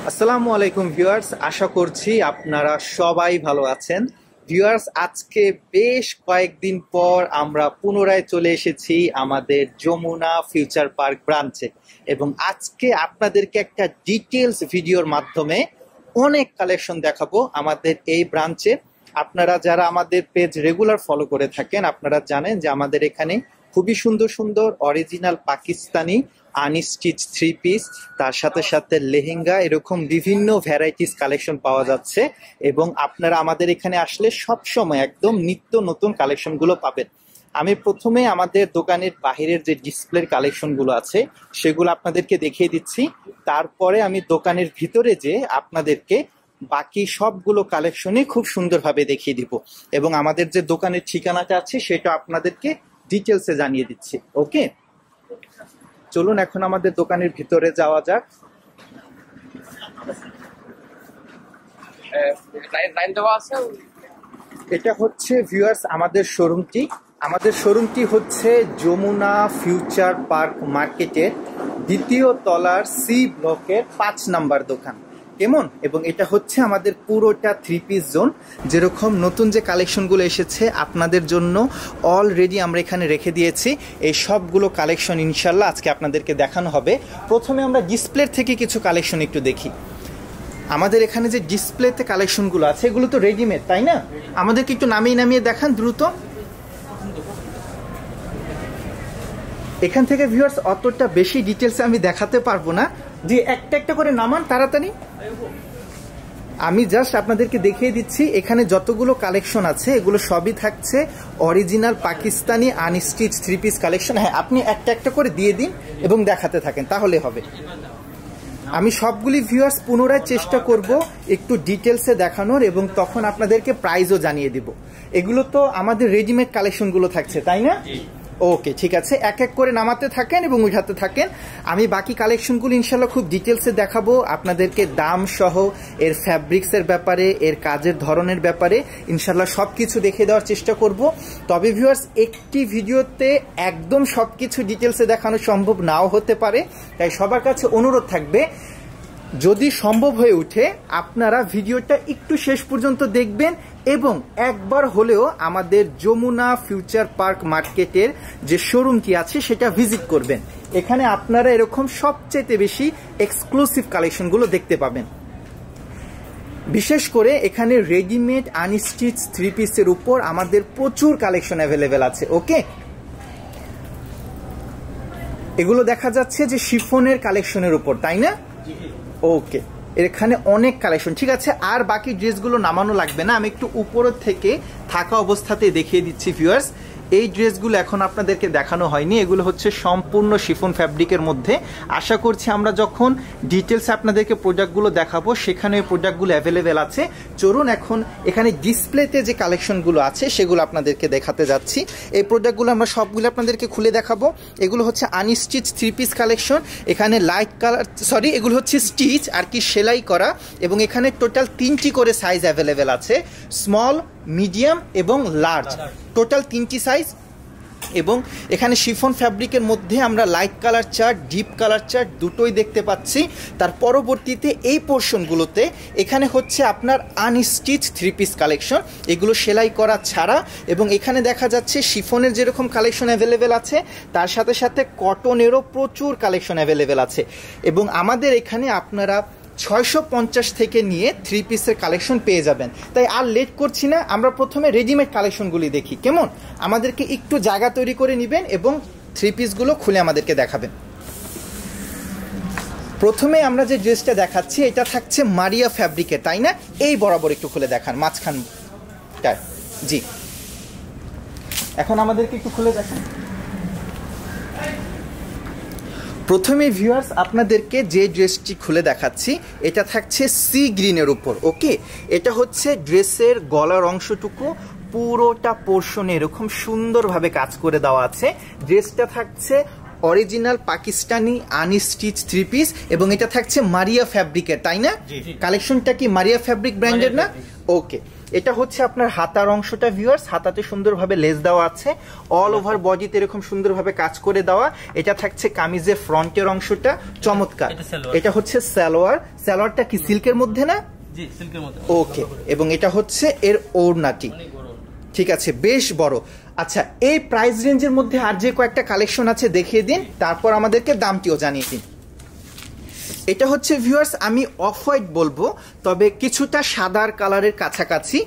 আসসালামু আলাইকুম ভিউয়ার্স, আশা করছি আপনারা সবাই ভালো আছেন। ভিউয়ার্স, আজকে বেশ কয়েকদিন পর আমরা পুনরায় চলে এসেছি আমাদের যমুনা ফিউচার পার্ক ব্রাঞ্চে এবং আজকে আপনাদেরকে একটা ডিটেলস ভিডিওর মাধ্যমে অনেক কালেকশন দেখাবো আমাদের এই ব্রাঞ্চে। আপনারা যারা আমাদের পেজ রেগুলার ফলো করে থাকেন আপনারা জানেন যে আমাদের এখানে খুবই সুন্দর সুন্দর original Pakistani unstitch three piece, তার সাথে সাথে লেহেঙ্গা, এরকম বিভিন্ন ভ্যারাইটিস কালেকশন পাওয়া যাচ্ছে এবং আপনারা আমাদের এখানে আসলে সব সময় একদম নিত্য নতুন কালেকশনগুলো পাবেন। আমি প্রথমে আমাদের দোকানের বাহিরের যে ডিসপ্লের কালেকশনগুলো আছে সেগুলো আপনাদেরকে দেখিয়ে দিচ্ছি, তারপরে আমি দোকানের ভিতরে যে আপনাদেরকে বাকি সবগুলো কালেকশনই খুব সুন্দরভাবে দেখিয়ে দিব এবং আমাদের যে দোকানের ঠিকানাটা আছে সেটা আপনাদেরকে ডিটেলসে জানিয়ে দিচ্ছি। ওকে, চলুন এখন আমাদের দোকানের ভিতরে যাওয়া যাক। এটা হচ্ছে ভিউয়ার্স আমাদের শোরুমটি হচ্ছে যমুনা ফিউচার পার্ক মার্কেটের দ্বিতীয় তলার সি ব্লকের 5 নাম্বার দোকান, কেমন? এবং এটা হচ্ছে আমাদের পুরোটা থ্রি পিস জোন। যেরকম নতুন যে কালেকশনগুলো এসেছে আপনাদের জন্য অলরেডি আমরা এখানে রেখে দিয়েছি, এই সবগুলো কালেকশন ইনশাল্লাহ আজকে আপনাদেরকে দেখানো হবে। প্রথমে আমরা ডিসপ্লের থেকে কিছু কালেকশন একটু দেখি। আমাদের এখানে যে ডিসপ্লেতে কালেকশনগুলো আছে এগুলো তো রেডিমেড, তাই না? আমাদেরকে একটু নামিয়ে দেখান দ্রুত। এখান থেকে ভিউয়ার্স অতটা বেশি ডিটেলসে আমি দেখাতে পারবো না, যে একটা একটা করে নামান তাড়াতাড়ি। আমি জাস্ট আপনাদেরকে দেখিয়ে দিচ্ছি এখানে যতগুলো কালেকশন আছে এগুলো সবই থাকছে original Pakistani unstitch three piece collection. হ্যাঁ, আপনি একটা একটা করে দিয়ে দিন এবং দেখাতে থাকেন, তাহলে হবে। আমি সবগুলি ভিউয়ার্স পুনরায় চেষ্টা করব একটু ডিটেলসে দেখানোর এবং তখন আপনাদেরকে প্রাইসও জানিয়ে দিব। এগুলো তো আমাদের রেডিমেড কালেকশনগুলো থাকছে, তাই না? ওকে, ঠিক আছে, এক এক করে নামাতে থাকেন এবং উঠাতে থাকেন। আমি বাকি কালেকশনগুলো ইনশাল্লাহ খুব ডিটেলসে দেখাবো আপনাদেরকে, দাম সহ, এর ফ্যাব্রিক্সের ব্যাপারে, এর কাজের ধরনের ব্যাপারে ইনশাল্লাহ সব কিছু দেখিয়ে দেওয়ার চেষ্টা করব। তবে ভিউয়ার্স, একটি ভিডিওতে একদম সব কিছু ডিটেলসে দেখানো সম্ভব নাও হতে পারে, তাই সবার কাছে অনুরোধ থাকবে যদি সম্ভব হয়ে উঠে আপনারা ভিডিওটা একটু শেষ পর্যন্ত দেখবেন এবং একবার হলেও আমাদের যমুনা ফিউচার পার্ক মার্কেটের যে শোরুমটি আছে সেটা ভিজিট করবেন। এখানে আপনারা এরকম সবচেয়ে বেশি এক্সক্লুসিভ কালেকশনগুলো দেখতে পাবেন। বিশেষ করে এখানে রেডিমেড আনস্টিচ থ্রি পিসের উপর আমাদের প্রচুর কালেকশন অ্যাভেলেবেল আছে। ওকে, এগুলো দেখা যাচ্ছে যে শিফনের কালেকশনের উপর, তাই না? ওকে, এখানে অনেক কালেকশন। ঠিক আছে, আর বাকি ড্রেসগুলো নামানো লাগবে না, আমি একটু উপরের থেকে থাকা অবস্থাতে দেখিয়ে দিচ্ছি ভিউয়ার্স। এই ড্রেসগুলো এখন আপনাদেরকে দেখানো হয়নি, এগুলো হচ্ছে সম্পূর্ণ শিফন ফ্যাব্রিকের মধ্যে। আশা করছি আমরা যখন ডিটেলসে আপনাদেরকে প্রোডাক্টগুলো দেখাবো সেখানে ওই প্রোডাক্টগুলো অ্যাভেলেবেল আছে। চলুন এখন এখানে ডিসপ্লেতে যে কালেকশনগুলো আছে সেগুলো আপনাদেরকে দেখাতে যাচ্ছি। এই প্রোডাক্টগুলো আমরা সবগুলো আপনাদেরকে খুলে দেখাবো। এগুলো হচ্ছে আনস্টিচ থ্রি পিস কালেকশন। এখানে লাইট কালার, সরি, এগুলো হচ্ছে স্টিচ আর কি সেলাই করা, এবং এখানে টোটাল 3টি করে সাইজ অ্যাভেলেবেল আছে, স্মল, মিডিয়াম এবং লার্জ, টোটাল 3টি সাইজ। এবং এখানে শিফন ফ্যাব্রিকের মধ্যে আমরা light colour chart, deep colour chart দুটোই দেখতে পাচ্ছি। তার পরবর্তীতে এই পোর্শনগুলোতে এখানে হচ্ছে আপনার আনস্টিচ থ্রি পিস কালেকশন, এগুলো সেলাই করা ছাড়া। এবং এখানে দেখা যাচ্ছে শিফনের যেরকম কালেকশন অ্যাভেলেবেল আছে তার সাথে সাথে কটনেরও প্রচুর কালেকশন অ্যাভেলেবেল আছে। এবং আমাদের এখানে আপনারা 650 থেকে নিয়ে থ্রি পিসের কালেকশন পেয়ে যাবেন। তাই আর লেট করছি না, আমরা প্রথমে রেডিমেড কালেকশনগুলি দেখি, কেমন? আমাদেরকে একটু জায়গা তৈরি করে নেবেন এবং থ্রি পিসগুলো খুলে আমাদেরকে দেখাবেন। প্রথমে আমরা যে ড্রেসটা দেখাচ্ছি এটা থাকছে মারিয়া ফ্যাব্রিকের, তাই না? এই বরাবর একটু খুলে দেখান মাঝখানটা। জি, এখন আমাদেরকে একটু খুলে দেখান। প্রথমে ভিউয়ার্স আপনাদেরকে যে ড্রেসটি খুলে দেখাচ্ছি এটা থাকছে সি গ্রিনের উপর। ওকে, এটা হচ্ছে ড্রেসের গলার অংশটুকু পুরোটা পোর্শনে এরকম সুন্দরভাবে কাজ করে দেওয়া আছে। ড্রেসটা থাকছে original Pakistani unstitch three piece এবং এটা থাকছে মারিয়া ফ্যাব্রিকের, তাই না? কালেকশনটা কি মারিয়া ফ্যাব্রিক ব্র্যান্ডের না? ওকে, এটা হচ্ছে আপনার হাতার অংশটা ভিউয়ার্স, হাতাতে সুন্দরভাবে লেস দেওয়া আছে, অল ওভার বডিতে এরকম সুন্দরভাবে কাজ করে দেওয়া। এটা থাকছে কামিজের ফ্রন্টের অংশটা, চমৎকার। এটা হচ্ছে সালোয়ার, সালোয়ারটা কি সিল্কের মধ্যে না? জি সিল্কের মধ্যে। ওকে, এবং এটা হচ্ছে এর ওড়নাটি, ঠিক আছে, বেশ বড়। আচ্ছা, এই প্রাইস রেঞ্জের মধ্যে আর যে কয়েকটা কালেকশন আছে দেখিয়ে দিন, তারপর আমাদেরকে দামটিও জানিয়ে দিন। এটা হচ্ছে ভিউয়ার্স, আমি অফ হোয়াইট বলবো, তবে কিছুটা সাদার কালারের কাছাকাছি।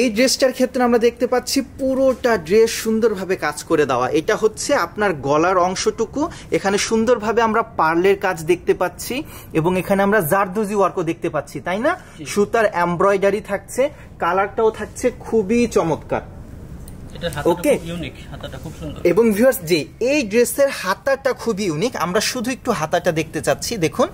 এই ড্রেসটার ক্ষেত্রে আমরা দেখতে পাচ্ছি পুরোটা ড্রেস সুন্দরভাবে কাজ করে দেওয়া। এটা হচ্ছে আপনার গলার অংশটুকু, এখানে সুন্দরভাবে আমরা পার্লের কাজ দেখতে পাচ্ছি এবং এখানে আমরা জারদোজি ওয়ার্কও দেখতে পাচ্ছি, তাই না? সুতার এমব্রয়ডারি থাকছে, কালারটাও থাকছে খুবই চমৎকার। ওকে, এবং ভিউয়ার্স যে এই ড্রেসের হাতাটা খুবই ইউনিক, আমরা শুধু একটু হাতাটা দেখতে চাচ্ছি। দেখুন,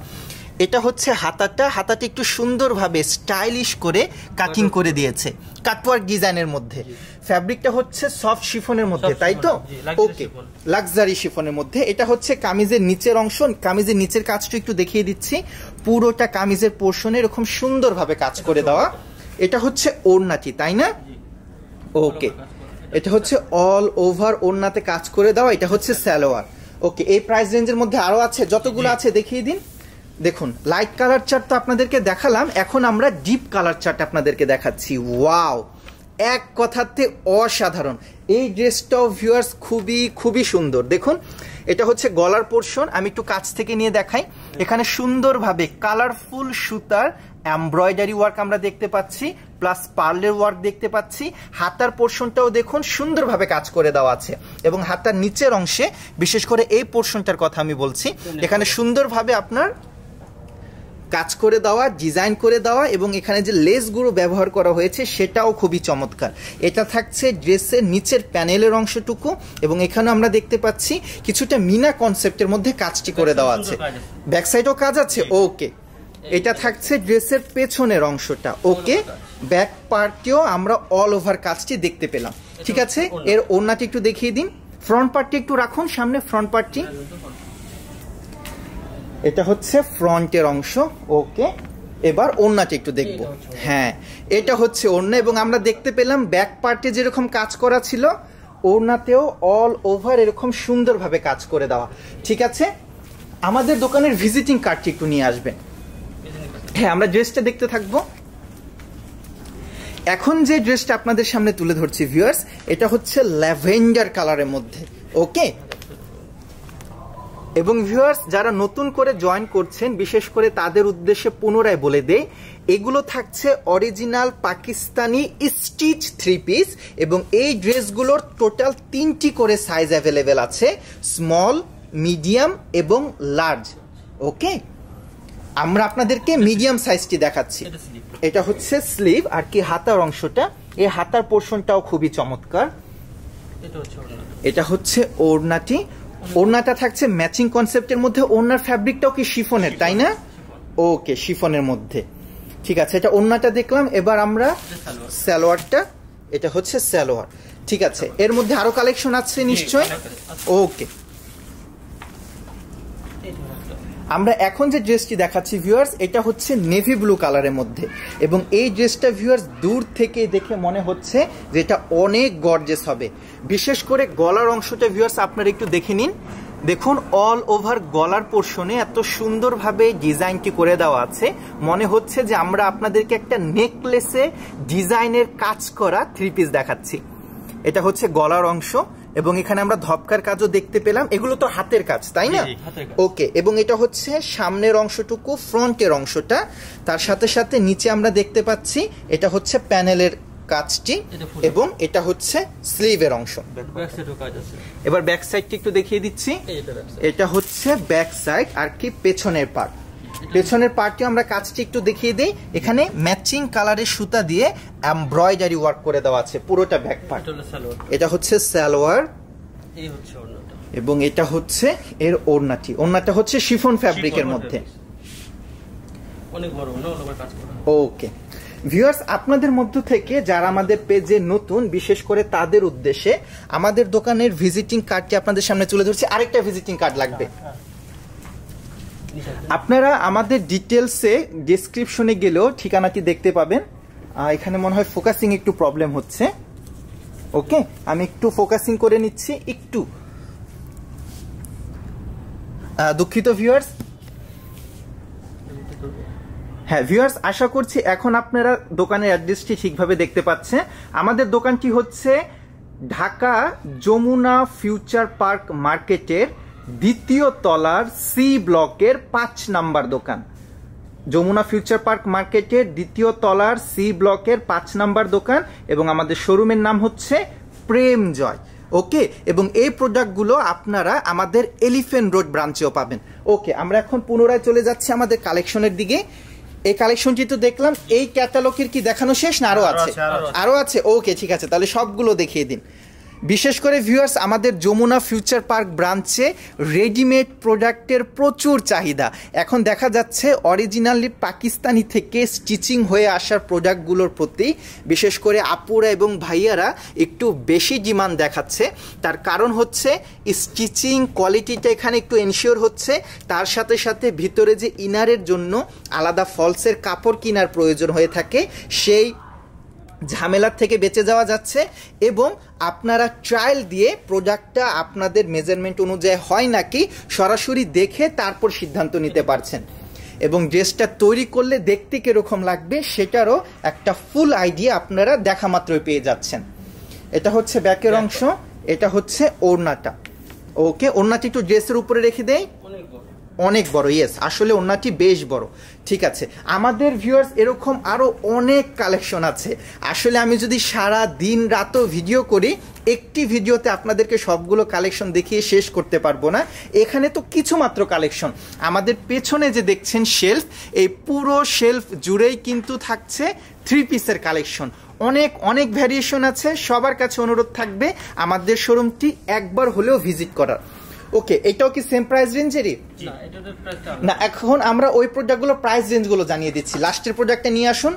এটা হচ্ছে হাতাটা, হাতাটা একটু সুন্দরভাবে স্টাইলিশ করে কাটিং করে দিয়েছে কাটওয়ার্ক ডিজাইনের মধ্যে। ফ্যাব্রিকটা হচ্ছে সফট শিফনের মধ্যে, তাই তো? ওকে, লাক্সারি শিফনের মধ্যে। এটা হচ্ছে কামিজের নিচের অংশ, কামিজের নিচের কাজটা একটু দেখিয়ে দিচ্ছি। পুরোটা কামিজের পোর্শনে এরকম সুন্দরভাবে কাজ করে দেওয়া। এটা হচ্ছে ওড়নাটি, তাই না? ওকে, এটা হচ্ছে অল ওভার ওড়নাতে কাজ করে দেওয়া। এটা হচ্ছে সালোয়ার। ওকে, এই প্রাইস রেঞ্জের মধ্যে আরো আছে, যতগুলো আছে দেখিয়ে দিন। দেখুন, লাইট কালার চার্ট তো আপনাদেরকে দেখালাম, এখন আমরা ডিপ কালার চার্ট আপনাদেরকে দেখাচ্ছি। ওয়াও, এক কথাতে অসাধারণ। এই ড্রেসটাও ভিউয়ার্স খুবই খুবই সুন্দর। দেখুন, এটা হচ্ছে গলার পোর্শন, আমি একটু কাছ থেকে নিয়ে দেখাই। এখানে সুন্দরভাবে কালারফুল সুতার এমব্রয়ডারি ওয়ার্ক আমরা দেখতে পাচ্ছি, প্লাস পার্লের ওয়ার্ক দেখতে পাচ্ছি। হাতার পোর্শনটাও দেখুন সুন্দরভাবে কাজ করে দেওয়া আছে, এবং হাতার নিচের অংশে বিশেষ করে এই পোর্শনটার কথা আমি বলছি, এখানে সুন্দরভাবে আপনার কাজ করে দেওয়া, ডিজাইন করে দেওয়া, এবং এখানে যে লেসগুলো ব্যবহার করা হয়েছে সেটাও খুবই চমৎকার। এটা থাকছে ড্রেসের নিচের প্যানেলের অংশটুকু, এবং এখানে আমরা দেখতে পাচ্ছি কিছুটা মিনা কনসেপ্টের মধ্যে কাজটি করে দেওয়া আছে। ব্যাক সাইডও কাজ আছে। ওকে, এটা থাকছে ড্রেসের পেছনের অংশটা। ওকে, ব্যাক পার্টেও আমরা অল ওভার কাজটি দেখতে পেলাম, ঠিক আছে। এর ওড়নাটি একটু দেখিয়ে দিন, ফ্রন্ট পার্টটি একটু রাখুন সামনে, ফ্রন্ট পার্টটি। এটা হচ্ছে ফ্রন্টের অংশ। ওকে, এবার ওড়নাটি একটু দেখব। হ্যাঁ, এটা হচ্ছে ওড়না, এবং আমরা দেখতে পেলাম ব্যাক পার্টে যেরকম কাজ করা ছিল, ওড়নাতেও অল ওভার এরকম সুন্দরভাবে কাজ করে দেওয়া, ঠিক আছে। আমাদের দোকানের ভিজিটিং কার্ডটি একটু নিয়ে আসবেন। হ্যাঁ, আমরা ড্রেসটা দেখতে থাকবো। এখন যে ড্রেসটা আপনাদের সামনে তুলে ধরছি ভিউয়ার্স, এটা হচ্ছে ল্যাভেন্ডার কালারের মধ্যে। ওকে, এবং ভিউয়ার্স যারা নতুন করে জয়েন করছেন, বিশেষ করে তাদের উদ্দেশ্যে পুনরায় বলে দেই, এগুলো থাকছে অরিজিনাল পাকিস্তানি স্টিচ 3 পিস, এবং এই ড্রেসগুলোর টোটাল 3টি করে সাইজ অ্যাভেলেবেল আছে, স্মল, মিডিয়াম এবং লার্জ। ওকে, আমরা আপনাদেরকে মিডিয়াম সাইজটি দেখাচ্ছি। এটা হচ্ছে স্লিভ, আর কি হাতার অংশটা, এই হাতার পোর্শনটাও খুবই চমৎকার। এটা হচ্ছে ওড়নাটি, ওড়নাটা থাকছে ম্যাচিং কনসেপ্টের মধ্যে। ওড়নার ফ্যাব্রিকটাও কি শিফনের, তাই না? ওকে, শিফনের মধ্যে, ঠিক আছে। এটা ওড়নাটা দেখলাম, এবার আমরা সালোয়ারটা, এটা হচ্ছে সালোয়ার, ঠিক আছে। এর মধ্যে আরো কালেকশন আছে নিশ্চয়। ওকে, আমরা এখন যে ড্রেসটি দেখাচ্ছি ভিউয়ার্স, এটা হচ্ছে নেভি ব্লু কালারের মধ্যে, এবং এই ড্রেসটা ভিউয়ার্স দূর থেকে দেখে মনে হচ্ছে যে এটা অনেক গর্জিয়াস হবে। বিশেষ করে গলার অংশটা ভিউয়ার্স আপনারা একটু দেখে নিন। দেখুন, অল ওভার গলার পোর্শনে এত সুন্দরভাবে ডিজাইনটি করে দেওয়া আছে, মনে হচ্ছে যে আমরা আপনাদেরকে একটা নেকলেসে ডিজাইনের কাজ করা 3 পিস দেখাচ্ছি। এটা হচ্ছে গলার অংশ, এবং এখানে আমরা ধপকার কাজও দেখতে পেলাম। এগুলো তো হাতের কাজ, তাই না? ওকে, এবং এটা হচ্ছে সামনের অংশটুকু, ফ্রন্টের অংশটা, তার সাথে সাথে নিচে আমরা দেখতে পাচ্ছি এটা হচ্ছে প্যানেলের কাজটি, এবং এটা হচ্ছে স্লিভের অংশ। এবার ব্যাক সাইডটি একটু দেখিয়ে দিচ্ছি। এটা হচ্ছে ব্যাক সাইড, আর কি পেছনের পার্ট। পেছনের পার্টে আমরা কাজটি একটু দেখিয়ে দিই। এখানে ম্যাচিং কালারের সুতা দিয়ে এমব্রয়ডারি ওয়ার্ক করে দেওয়া আছে পুরোটা ব্যাক পার্ট। এটা হচ্ছে সালোয়ার, এবং এটা হচ্ছে এর ওড়নাটি। ওড়নাটা হচ্ছে শিফন ফ্যাব্রিকের মধ্যে। ওকে ভিউয়ার্স, আপনাদের মধ্য থেকে যারা আমাদের পেজে নতুন, বিশেষ করে তাদের উদ্দেশ্যে আমাদের দোকানের ভিজিটিং কার্ডটি আপনাদের সামনে তুলে ধরছি। আরেকটা ভিজিটিং কার্ড লাগবে। আপনারা আমাদের ডিটেলসে ডেসক্রিপশনে গেলেও ঠিকানাটি দেখতে পাবেন। এখানে মনে হয় ফোকাসিং একটু প্রবলেম হচ্ছে। ওকে, আমি একটু ফোকাসিং করে নিচ্ছি একটু, দুঃখিত ভিউয়ার্স। হ্যাঁ ভিউয়ার্স, আশা করছি এখন আপনারা দোকানের অ্যাড্রেসটি ঠিকভাবে দেখতে পাচ্ছেন। আমাদের দোকানটি হচ্ছে ঢাকা যমুনা ফিউচার পার্ক মার্কেটের 2য় তলার সি ব্লকের 5 নাম্বার দোকান। যমুনা ফিউচার পার্ক মার্কেটের 2য় তলার সি ব্লকের 5 নাম্বার দোকান, এবং আমাদের শোরুমের নাম হচ্ছে প্রেম জয়। ওকে, এবং এই প্রোডাক্টগুলো আপনারা আমাদের এলিফ্যান্ট রোড ব্রাঞ্চেও পাবেন। ওকে, আমরা এখন পুনরায় চলে যাচ্ছি আমাদের কালেকশনের দিকে। এই কালেকশনটি তো দেখলাম, এই ক্যাটালগের কি দেখানো শেষ না আরো আছে? আরো আছে। ওকে ঠিক আছে, তাহলে সবগুলো দেখিয়ে দিন। বিশেষ করে ভিউয়ার্স, আমাদের যমুনা ফিউচার পার্ক ব্রাঞ্চে রেডিমেড প্রোডাক্টের প্রচুর চাহিদা। এখন দেখা যাচ্ছে অরিজিনালি পাকিস্তানি থেকে স্টিচিং হয়ে আসার প্রোডাক্টগুলোর প্রতি বিশেষ করে আপুরা এবং ভাইয়ারা একটু বেশি ডিমান্ড দেখাচ্ছে। তার কারণ হচ্ছে স্টিচিং কোয়ালিটিটা এখানে একটু এনশিওর হচ্ছে, তার সাথে সাথে ভিতরে যে ইনারের জন্য আলাদা ফলসের কাপড় কেনার প্রয়োজন হয়ে থাকে, সেই ঝামেলার থেকে বেঁচে যাওয়া যাচ্ছে। এবং আপনারা ট্রায়াল দিয়ে প্রোডাক্টটা আপনাদের মেজারমেন্ট অনুযায়ী হয় নাকি সরাসরি দেখে তারপর সিদ্ধান্ত নিতে পারছেন, এবং ড্রেসটা তৈরি করলে দেখতে কিরকম লাগবে সেটারও একটা ফুল আইডিয়া আপনারা দেখা মাত্রই পেয়ে যাচ্ছেন। এটা হচ্ছে ব্যাকের অংশ, এটা হচ্ছে ওড়নাটা। ওকে, ওড়নাটি একটু ড্রেসের উপরে রেখে দেই। অনেক বড়, ইয়েস, আসলে ওড়নাটি বেশ বড়। ঠিক আছে, আমাদের ভিউয়ার্স এরকম আরো অনেক কালেকশন আছে। আসলে আমি যদি সারা দিন রাতও ভিডিও করি, একটি ভিডিওতে আপনাদেরকে সবগুলো কালেকশন দেখিয়ে শেষ করতে পারবো না। এখানে তো কিছু মাত্র কালেকশন। আমাদের পেছনে যে দেখছেন শেলফ, এই পুরো শেলফ জুড়েই কিন্তু থাকছে 3 পিসের কালেকশন। অনেক অনেক ভ্যারিয়েশন আছে। সবার কাছে অনুরোধ থাকবে আমাদের শোরুমটি একবার হলেও ভিজিট করার। ওকে, এটাও কি সেম প্রাইস রেঞ্জেরই? না, এখন আমরা ওই প্রোডাক্টগুলো প্রাইস রেঞ্জগুলো জানিয়ে দিচ্ছি। লাস্টের প্রোডাক্টটা নিয়ে আসুন।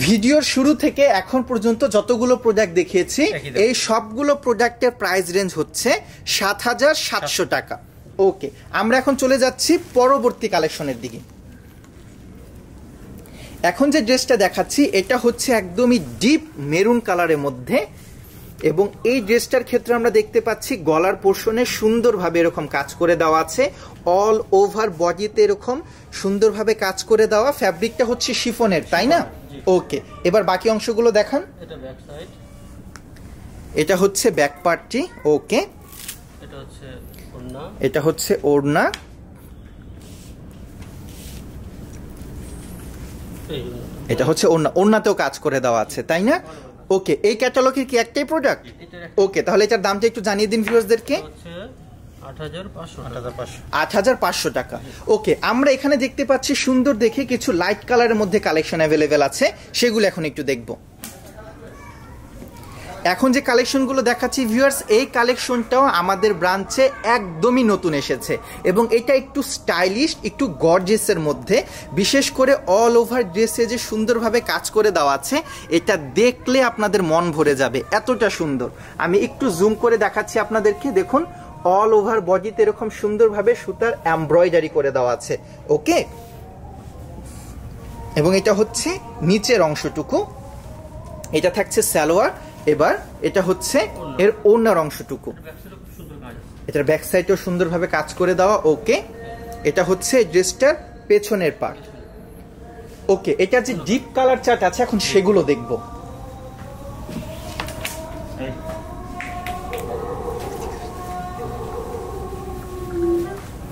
ভিডিওর শুরু থেকে এখন পর্যন্ত যতগুলো প্রোডাক্ট দেখিয়েছি, এই সবগুলো প্রোডাক্টের প্রাইস রেঞ্জ হচ্ছে ৭৭০০ টাকা। ওকে, আমরা এখন চলে যাচ্ছি পরবর্তী কালেকশনের দিকে। এখন যে ড্রেসটা দেখাচ্ছি এটা হচ্ছে একদমই ডিপ মেরুন কালারের মধ্যে, এবং এই ড্রেসটার ক্ষেত্রে আমরা দেখতে পাচ্ছি গলার পোর্শনে সুন্দরভাবে এরকম কাজ করে দেওয়া আছে, অল ওভার বডিতে এরকম সুন্দরভাবে কাজ করে দেওয়া। ফ্যাব্রিকটা হচ্ছে শিফনের, তাই না? ওকে, এবার বাকি অংশগুলো দেখান। এটা হচ্ছে ব্যাক পার্টটি। ওকে, এটা হচ্ছে ওড়না। এটা হচ্ছে ওড়না, ওড়নাতেও কাজ করে দেওয়া আছে, তাই না? ওকে, এই ক্যাটালগের কি একটাই প্রোডাক্ট? ওকে, তাহলে এটার দামটা একটু জানিয়ে দিন ভিউয়ারদেরকে। ৮৫০০ টাকা। ওকে, আমরা এখানে দেখতে পাচ্ছি সুন্দর দেখে কিছু লাইট কালারের মধ্যে কালেকশন অ্যাভেলেবেল আছে, সেগুলো এখন একটু দেখব। এখন যে কালেকশনগুলো দেখাচ্ছি ভিউয়ার্স, এই কালেকশনটাও আমাদের ব্রাঞ্চে একদমই নতুন এসেছে, এবং এটা একটু স্টাইলিশ, একটু গর্জিয়াসের মধ্যে। বিশেষ করে অল ওভার ড্রেসে যে সুন্দরভাবে কাজ করে দেওয়া আছে, এটা দেখলে আপনাদের মন ভরে যাবে, এতটা সুন্দর। আমি একটু জুম করে দেখাচ্ছি আপনাদেরকে। দেখুন, অল ওভার বডিতে এরকম সুন্দরভাবে সুতার এমব্রয়ডারি করে দেওয়া আছে। ওকে, এবং এটা হচ্ছে নিচের অংশটুকু, এটা থাকছে সালোয়ার। এবার এটা হচ্ছে এর ওড়নার অংশটুকু, এটার ব্যাক সাইডেও সুন্দরভাবে কাজ করে দেওয়া। ওকে, এটা হচ্ছে ড্রেসটার পেছনের পার্ট। ওকে, এটা যে ডিপ কালার চার্ট আছে এখন সেগুলো দেখব।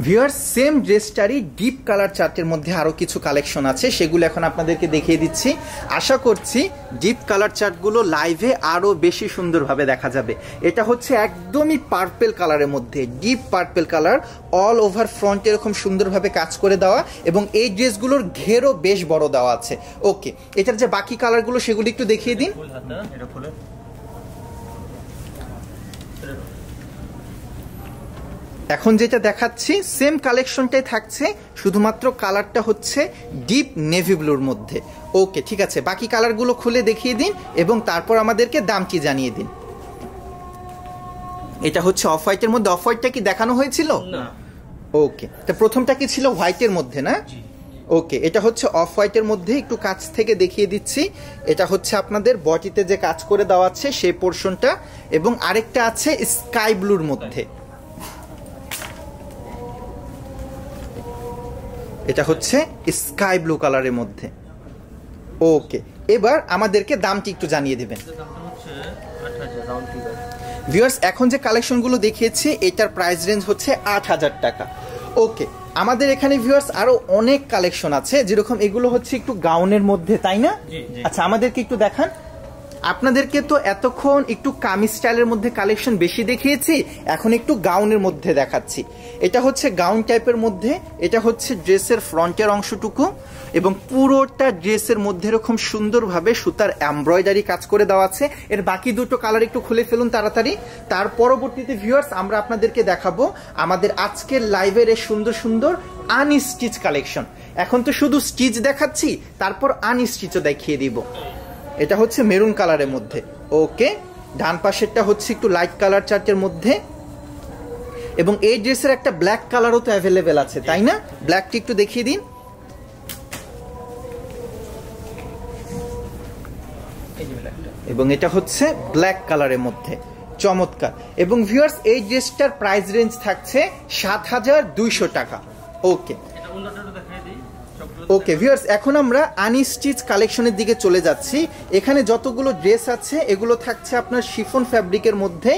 ভিউয়ার্স, সেম ড্রেসটারই ডিপ কালার চার্টের মধ্যে আরো কিছু কালেকশন আছে, সেগুলো এখন আপনাদেরকে দেখিয়ে দিচ্ছি। আশা করছি ডিপ কালার চার্টগুলো লাইভে আরো বেশি সুন্দরভাবে দেখা যাবে। এটা হচ্ছে একদমই পার্পেল কালারের মধ্যে, deep purple colour, all over front এরকম সুন্দরভাবে কাজ করে দেওয়া, এবং এই ড্রেসগুলোর ঘেরও বেশ বড় দেওয়া আছে। ওকে, এটার যে বাকি কালারগুলো সেগুলো একটু দেখিয়ে দিন। এখন যেটা দেখাচ্ছি সেম কালেকশনটাই থাকছে, শুধুমাত্র কালারটা হচ্ছে ডিপ নেভি ব্লুর মধ্যে। ওকে, ঠিক আছে, বাকি কালারগুলো খুলে দেখিয়ে দিন এবং তারপর আমাদেরকে দাম কি জানিয়ে দিন। এটা হচ্ছে অফ হোয়াইটের মধ্যে। অফ হোয়াইটটা কি দেখানো হয়েছিল? না। ওকে, তো প্রথমটা কি ছিল হোয়াইটের মধ্যে না? ওকে, এটা হচ্ছে অফ হোয়াইটের মধ্যে, একটু কাছ থেকে দেখিয়ে দিচ্ছি। এটা হচ্ছে আপনাদের বডিতে যে কাজ করে দেওয়া আছে সেই পোর্শনটা, এবং আরেকটা আছে স্কাই ব্লুর মধ্যে। এটা হচ্ছে স্কাই ব্লু কালারের মধ্যে। ওকে, এবার আমাদেরকে দামটি একটু জানিয়ে দিবেন। ভিউয়ার্স, এখন যে কালেকশনগুলো দেখিয়েছি এটার প্রাইস রেঞ্জ হচ্ছে ৮,০০০ টাকা। ওকে, আমাদের এখানে ভিউয়ার্স আরো অনেক কালেকশন আছে, যেরকম এগুলো হচ্ছে একটু গাউনের মধ্যে, তাই না? আচ্ছা, আমাদেরকে একটু দেখান। আপনাদেরকে তো এতক্ষণ একটু কামিজ স্টাইলের মধ্যে কালেকশন বেশি দেখিয়েছি, এখন একটু গাউনের মধ্যে দেখাচ্ছি। এটা হচ্ছে গাউন টাইপের মধ্যে, এটা হচ্ছে ড্রেসের ফ্রন্টের অংশটুকু, এবং পুরোটা ড্রেসের মধ্যে এরকম সুন্দরভাবে সুতার এমব্রয়ডারি কাজ করে দেওয়া আছে। এর বাকি দুটো কালার একটু খুলে ফেলুন তাড়াতাড়ি। তার পরবর্তীতে ভিউয়ার্স আমরা আপনাদেরকে দেখাবো আমাদের আজকের লাইভের এই সুন্দর সুন্দর আনস্টিচ কালেকশন। এখন তো শুধু স্টিচ দেখাচ্ছি, তারপর আনস্টিচও দেখিয়ে দিব। এটা হচ্ছে মেরুন কালারের মধ্যে। ওকে, ডান পাশেরটা হচ্ছে একটু লাইট কালার চার্টের মধ্যে, এবং এই ড্রেসের একটা ব্ল্যাক কালারও তো অ্যাভেলেবেল আছে, তাই না? ব্ল্যাকটি একটু দেখিয়ে দিন। এবং এটা হচ্ছে ব্ল্যাক কালারের মধ্যে, চমৎকার। এবং ভিউয়ার্স, এই ড্রেসটার প্রাইস রেঞ্জ থাকছে ৭,২০০ টাকা। ওকে ওকে ভিউয়ার্স, এখন আমরা আনস্টিচ কালেকশনের দিকে চলে যাচ্ছি। এখানে যতগুলো ড্রেস আছে এগুলো থাকছে আপনার শিফন ফ্যাব্রিকের মধ্যে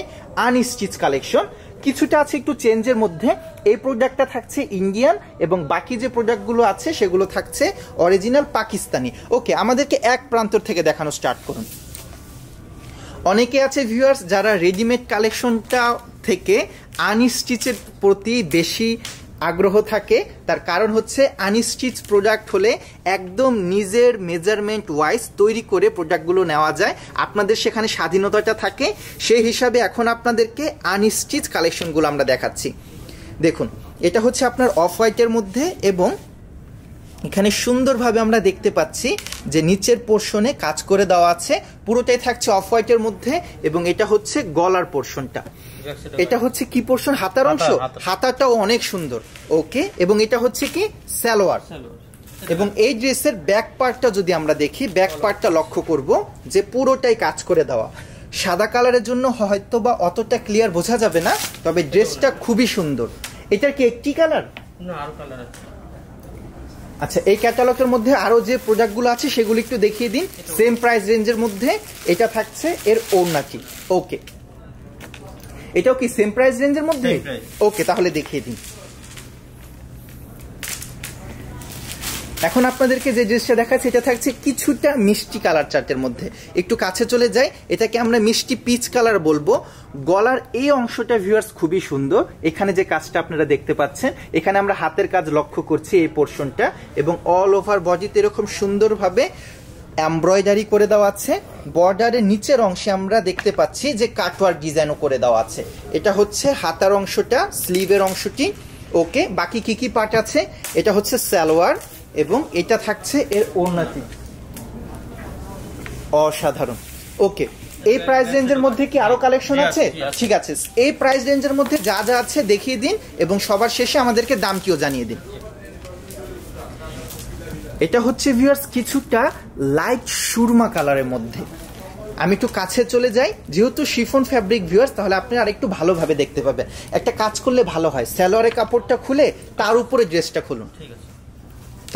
আনস্টিচ কালেকশন। কিছুটা আছে একটু চেঞ্জের মধ্যে। এই প্রোডাক্টটা থাকছে ইন্ডিয়ান, এবং বাকি যে প্রোডাক্টগুলো আছে সেগুলো থাকছে অরিজিনাল পাকিস্তানি। ওকে, আমাদেরকে এক প্রান্তর থেকে দেখানো স্টার্ট করুন। অনেকে আছে ভিউয়ার্স যারা রেডিমেড কালেকশনটা থেকে আনস্টিচের প্রতি বেশি আগ্রহ থাকে। তার কারণ হচ্ছে আনস্টিচ প্রোডাক্ট হলে একদম নিজের মেজারমেন্ট ওয়াইজ তৈরি করে প্রোডাক্টগুলো নেওয়া যায়, আপনাদের সেখানে স্বাধীনতাটা থাকে। সেই হিসাবে এখন আপনাদেরকে আনস্টিচ কালেকশনগুলো আমরা দেখাচ্ছি। দেখুন, এটা হচ্ছে আপনার অফ হোয়াইটের মধ্যে, এবং এখানে সুন্দরভাবে আমরা দেখতে পাচ্ছি যে নিচের পোর্শনে কাজ করে দেওয়া আছে। পুরোটাই থাকছে অফ হোয়াইটের মধ্যে, এবং এটা হচ্ছে গলার পোর্শনটা। এটা হচ্ছে কি পোর্শন? হাতার অংশ। হাতাটাও অনেক সুন্দর। ওকে, এবং এটা হচ্ছে কি সালোয়ার। এবং এই ড্রেসের ব্যাক পার্টটা যদি আমরা দেখি, ব্যাক পার্টটা লক্ষ্য করব যে পুরোটাই কাজ করে দেওয়া। সাদা কালারের জন্য হয়তো বা অতটা ক্লিয়ার বোঝা যাবে না, তবে ড্রেসটা খুবই সুন্দর। এটার কি একটি কালার? না, আরো কালার আছে। আচ্ছা, এই ক্যাটালগের মধ্যে আরো যে প্রোডাক্টগুলো আছে সেগুলো একটু দেখিয়ে দিন। সেম প্রাইস রেঞ্জের মধ্যে এটা থাকছে। এর ওড়নাটি ওকে, এটাও কি সেম প্রাইস রেঞ্জের মধ্যে? ওকে, তাহলে দেখিয়ে দিন। এখন আপনাদেরকে যে ড্রেসটা দেখাচ্ছি এটা থাকছে কিছুটা মিষ্টি কালার চার্টের মধ্যে। একটু কাছে চলে যাই, এটাকে আমরা মিষ্টি পিচ কালার বলবো। গলার এই অংশটা ভিউয়ার্স খুবই সুন্দর। এখানে যে কাজটা আপনারা দেখতে পাচ্ছেন, এখানে আমরা হাতের কাজ লক্ষ্য করছি এই পোর্শনটা, এবং অল ওভার বডিতে এরকম সুন্দরভাবে এমব্রয়ডারি করে দেওয়া আছে। বর্ডারের নিচের অংশে আমরা দেখতে পাচ্ছি যে কাটওয়ার্ক ডিজাইনও করে দেওয়া আছে। এটা হচ্ছে হাতার অংশটা, স্লিভের অংশটি। ওকে, বাকি কি কি পার্ট আছে? এটা হচ্ছে সালোয়ার, এবং এটা থাকছে এর ওড়নাটি। অসাধারণ। ওকে, এই প্রাইস রেঞ্জের মধ্যে কি আরো কালেকশন আছে? ঠিক আছে, এই প্রাইস রেঞ্জের মধ্যে যা যা আছে দেখিয়ে দিন, এবং সবার শেষে আমাদেরকে দামটিও জানিয়ে দিন। এটা হচ্ছে ভিউয়ার্স কিছুটা লাইট সুরমা কালারের মধ্যে। আমি একটু কাছে চলে যাই, যেহেতু শিফন ফ্যাব্রিক ভিউয়ার্স, তাহলে আপনি আর একটু ভালোভাবে দেখতে পাবেন। একটা কাজ করলে ভালো হয়, সালোয়ারের কাপড়টা খুলে তার উপরে ড্রেসটা খুলুন,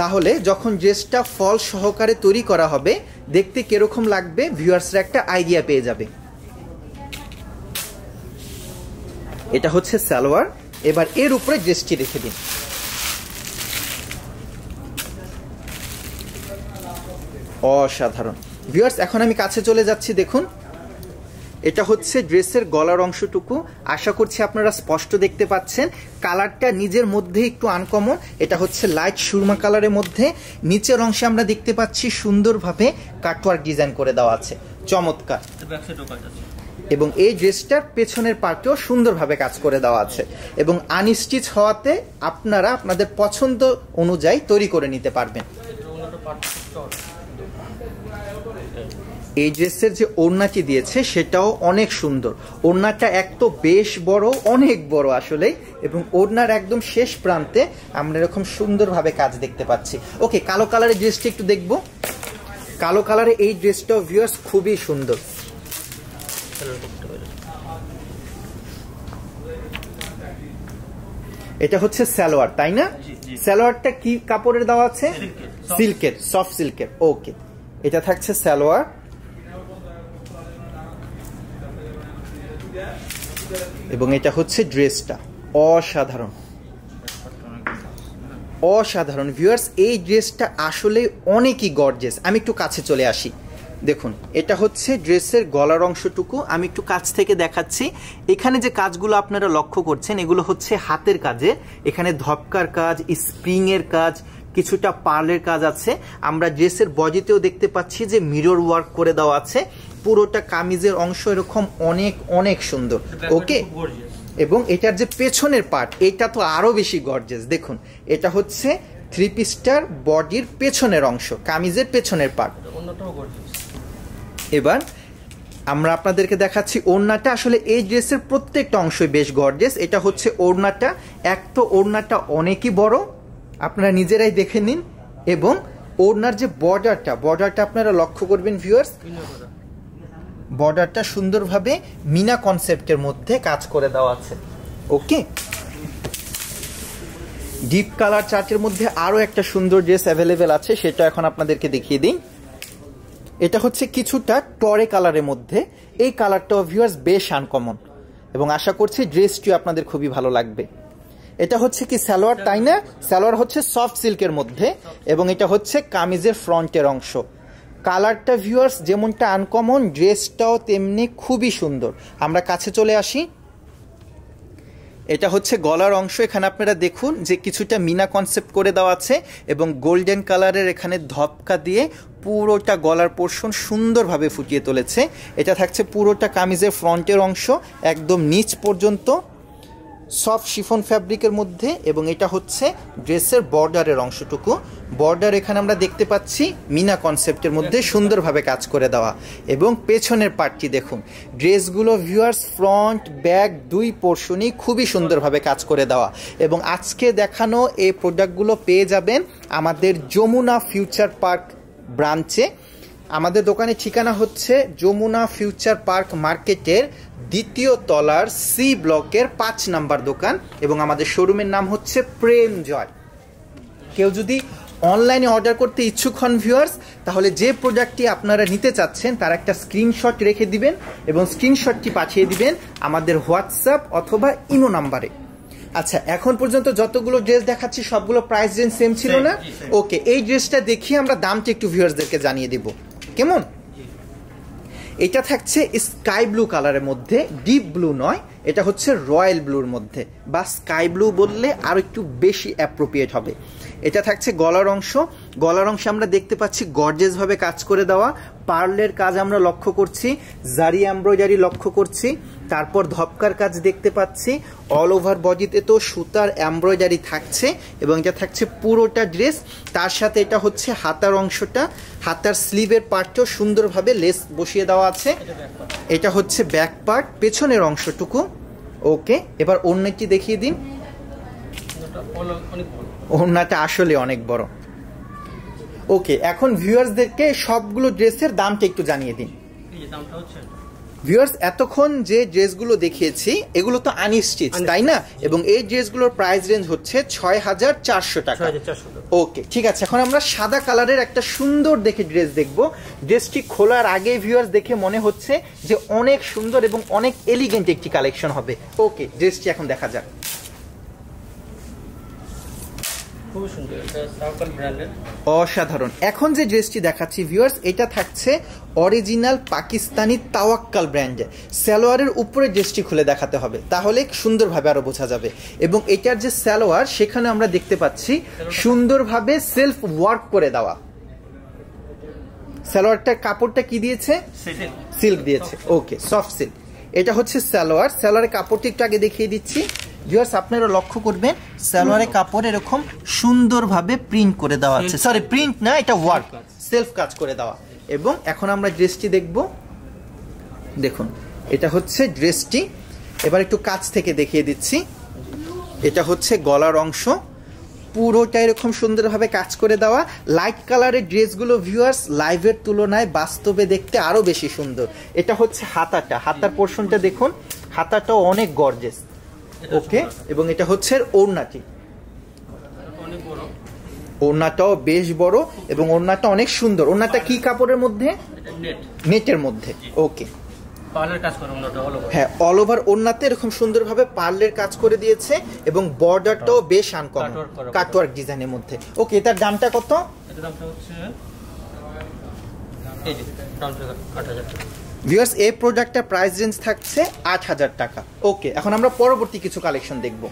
তাহলে যখন ড্রেসটা ফল সহকারে তৈরি করা হবে দেখতে কিরকম লাগবে ভিউয়ার্সরা একটা আইডিয়া পেয়ে যাবে। এটা হচ্ছে সালোয়ার। এবার এর উপরে ড্রেসটি রেখে দিন। অসাধারণ ভিউয়ার্স, এখন আমি কাছে চলে যাচ্ছি। দেখুন, এটা হচ্ছে ড্রেসের গলার অংশটুকু। আশা করছি আপনারা স্পষ্ট দেখতে পাচ্ছেন। কালারটা নিজের মধ্যে একটু আনকমন। এটা হচ্ছে লাইট সুরমা কালারের মধ্যে। নিচের অংশে আমরা দেখতে পাচ্ছি সুন্দরভাবে কাটওয়ার্ক ডিজাইন করে দেওয়া আছে, চমৎকার। এবং এই ড্রেসটার পেছনের পার্টেও সুন্দরভাবে কাজ করে দেওয়া আছে, এবং আনস্টিচ হওয়াতে আপনারা আপনাদের পছন্দ অনুযায়ী তৈরি করে নিতে পারবেন। এই ড্রেসের যে ওড়নাটি দিয়েছে সেটাও অনেক সুন্দর। ওড়নাটা এক তো বেশ বড়, অনেক বড় আসলে, এবং ওড়নার একদম শেষ প্রান্তে আমরা এরকম সুন্দরভাবে কাজ দেখতে পাচ্ছি। ওকে, কালো কালারের ড্রেসটি একটু দেখব। কালো কালারের এই ড্রেসটাও ভিউয়ার্স খুবই সুন্দর। এটা হচ্ছে সালোয়ার, তাই না? সালোয়ারটা কি কাপড়ের দেওয়া আছে? সিল্কের, সফট সিল্কের। ওকে, এটা থাকছে সালোয়ার, এবং এটা হচ্ছে ড্রেসটা। অসাধারণ অসাধারণ ভিউয়ার্স, এই ড্রেসটা আসলে অনেকই গর্জিয়াস। আমি একটু কাছে চলে আসি, দেখুন এটা হচ্ছে ড্রেসের গলার অংশটুকু। আমি একটু কাছ থেকে দেখাচ্ছি। এখানে যে কাজগুলো আপনারা লক্ষ্য করছেন এগুলো হচ্ছে হাতের কাজে। এখানে ধপকার কাজ, স্প্রিং এর কাজ, কিছুটা পার্লের কাজ আছে। আমরা ড্রেসের বডিতেও দেখতে পাচ্ছি যে মিরর ওয়ার্ক করে দেওয়া আছে। পুরোটা কামিজের অংশ এরকম অনেক অনেক সুন্দর। ওকে, এবং এটার যে পেছনের পার্ট এটা তো আরো বেশি গর্জিয়াস। দেখুন এটা হচ্ছে থ্রি পিসটার বডির পেছনের অংশ, কামিজের পেছনের পার্ট। এবার আমরা আপনাদেরকে দেখাচ্ছি ওড়নাটা। আসলে এই ড্রেসের প্রত্যেকটা অংশই বেশ গর্জিয়াস। এটা হচ্ছে ওড়নাটা। এক তো ওড়নাটা অনেকই বড়, আপনারা নিজেরাই দেখে নিন, এবং ওড়নার যে বর্ডারটা আপনারা লক্ষ্য করবেন ভিউয়ার্স, বর্ডারটা সুন্দরভাবে মিনা কনসেপ্টের মধ্যে কাজ করে দেওয়া আছে। ওকে, ডিপ কালার চার্টের মধ্যে আরো একটা সুন্দর ড্রেস অ্যাভেলেবেল আছে, সেটা এখন আপনাদেরকে দেখিয়ে দিই। এটা হচ্ছে কিছুটা টরে কালারের মধ্যে। এই কালারটা ভিউয়ার্স বেশ আনকমন, এবং আশা করছি ড্রেসটিও আপনাদের খুবই ভালো লাগবে। এটা হচ্ছে কি সালোয়ার, তাই না? সালোয়ার হচ্ছে সফট সিল্কের মধ্যে, এবং এটা হচ্ছে কামিজের ফ্রন্টের অংশ। কালারটা ভিউয়ার্স যেমনটা আনকমন, ড্রেসটাও তেমনি খুবই সুন্দর। আমরা কাছে চলে আসি। এটা হচ্ছে গলার অংশ। এখানে আপনারা দেখুন যে কিছুটা মিনা কনসেপ্ট করে দেওয়া আছে, এবং গোল্ডেন কালারের এখানে ধপকা দিয়ে পুরোটা গলার পোর্শন সুন্দরভাবে ফুটিয়ে তুলেছে। এটা থাকছে পুরোটা কামিজের ফ্রন্টের অংশ, একদম নিচ পর্যন্ত সফট শিফন ফ্যাব্রিকের মধ্যে, এবং এটা হচ্ছে ড্রেসের বর্ডারের অংশটুকু। বর্ডার এখানে আমরা দেখতে পাচ্ছি মিনা কনসেপ্টের মধ্যে সুন্দরভাবে কাজ করে দেওয়া, এবং পেছনের পার্টটি দেখুন। ড্রেসগুলো ভিউয়ার্স ফ্রন্ট ব্যাক দুই পোর্শনই খুবই সুন্দরভাবে কাজ করে দেওয়া, এবং আজকে দেখানো এই প্রোডাক্টগুলো পেয়ে যাবেন আমাদের যমুনা ফিউচার পার্ক ব্রাঞ্চে। আমাদের দোকানের ঠিকানা হচ্ছে যমুনা ফিউচার পার্ক মার্কেটের দ্বিতীয় তলার সি ব্লকের 5 নাম্বার দোকান, এবং আমাদের শোরুমের নাম হচ্ছে প্রেম জয়। কেউ যদি অনলাইনে অর্ডার করতে ইচ্ছুক হন ভিউয়ার্স, তাহলে যে প্রোডাক্টটি আপনারা নিতে চাচ্ছেন তার একটা স্ক্রিনশট রেখে দিবেন, এবং স্ক্রিনশটটি পাঠিয়ে দিবেন আমাদের হোয়াটসঅ্যাপ অথবা ইমো নাম্বারে। আচ্ছা, এখন পর্যন্ত যতগুলো ড্রেস দেখাচ্ছি সবগুলো প্রাইস রেঞ্জ সেম ছিল না? ওকে, এই ড্রেসটা দেখিয়ে আমরা দামটা একটু ভিউয়ার্সদেরকে জানিয়ে দিব, কেমন? এটা থাকছে স্কাই ব্লু কালারের মধ্যে, ডিপ ব্লু নয়, এটা হচ্ছে রয়্যাল ব্লুর মধ্যে, বা স্কাই ব্লু বললে আর একটু বেশি অ্যাপ্রোপ্রিয়েট হবে। এটা থাকছে গলার অংশ। গলার অংশে আমরা দেখতে পাচ্ছি গর্জিয়াস ভাবে কাজ করে দেওয়া, পার্লের কাজ আমরা লক্ষ্য করছি, জারি এমব্রয়ডারি লক্ষ্য করছি, তারপর ধপকার কাজ দেখতে পাচ্ছি। অল ওভার বডিতে তো সুতার এমব্রয়ডারি থাকছে, এবং এটা থাকছে পুরোটা ড্রেস। তার সাথে এটা হচ্ছে হাতার অংশটা, হাতার স্লিভের পার্টটাও সুন্দরভাবে লেস বসিয়ে দেওয়া আছে। এটা হচ্ছে ব্যাক পার্ট, পেছনের অংশটুকু। ওকে, এবার ওড়নাটি দেখিয়ে দিন। ওড়নাটা আসলে অনেক বড়। ওকে, এখন ভিউয়ার্সদেরকে সবগুলো ড্রেসের দামটা একটু জানিয়ে দিন। ভিউয়ার্স, এতক্ষণ যে ড্রেসগুলো দেখিয়েছি এগুলো তো আনস্টিচ, তাই না? এবং এই ড্রেসগুলোর প্রাইস রেঞ্জ হচ্ছে 6400 টাকা। ওকে, ঠিক আছে। এখন আমরা সাদা কালারের একটা সুন্দর দেখে ড্রেস দেখব। ড্রেসটি খোলার আগে ভিউয়ার্স দেখে মনে হচ্ছে যে অনেক সুন্দর এবং অনেক এলিগেন্ট একটি কালেকশন হবে। ওকে, ড্রেসটি এখন দেখা যাক। অসাধারণ। এখন যে ড্রেসটি দেখাচ্ছি ভিউয়ার্স, এটা থাকছে অরিজিনাল পাকিস্তানি তাওয়াক্কাল ব্র্যান্ডের। সালোয়ারের উপরে ড্রেসটি খুলে দেখাতে হবে, তাহলে সুন্দরভাবে আরো বোঝা যাবে। এবং এটার যে সালোয়ার, সেখানে আমরা দেখতে পাচ্ছি সুন্দরভাবে সেলফ ওয়ার্ক করে দেওয়া। সালোয়ারটার কাপড়টা কি দিয়েছে? সিল্ক দিয়েছে। ওকে, সফট সিল্ক। এটা হচ্ছে সালোয়ার। সালোয়ারের কাপড়টি একটু আগে দেখিয়ে দিচ্ছি ভিউয়ার্স, আপনারা লক্ষ্য করবেন সালোয়ারের কাপড় এরকম সুন্দরভাবে প্রিন্ট করে দেওয়া আছে। সরি, প্রিন্ট না, এটা ওয়ার্ক, সেলফ কাজ করে দেওয়া। এবং এখন আমরা ড্রেসটি দেখব। দেখুন এটা হচ্ছে ড্রেসটি, এবার একটু কাছ থেকে দেখিয়ে দিচ্ছি। এটা হচ্ছে গলার অংশ, পুরোটা এরকম সুন্দরভাবে কাজ করে দেওয়া। লাইট কালারের ড্রেসগুলো ভিউয়ার্স লাইভের তুলনায় বাস্তবে দেখতে আরো বেশি সুন্দর। এটা হচ্ছে হাতাটা, হাতার পোর্শনটা দেখুন, হাতাটাও অনেক গর্জিয়াস। ওকে, এবং এটা হচ্ছে ওড়নাটি, ওড়নাটাও বেশ বড় এবং ওড়নাটা অনেক সুন্দর। ওড়নাটা কি কাপড়ের মধ্যে? নেটের মধ্যে। ওকে, হ্যাঁ, অল ওভার ওড়নাতে এরকম সুন্দরভাবে পার্লের কাজ করে দিয়েছে এবং বর্ডারটাও বেশ আনকমন কাটওয়ার্ক ডিজাইনের মধ্যে। ওকে, এটার দামটা কত? ভিউয়ার্স এই প্রোডাক্টটার প্রাইস রেঞ্জ থাকছে ৮০০০ টাকা। ওকে, এখন আমরা পরবর্তী কিছু কালেকশন দেখব।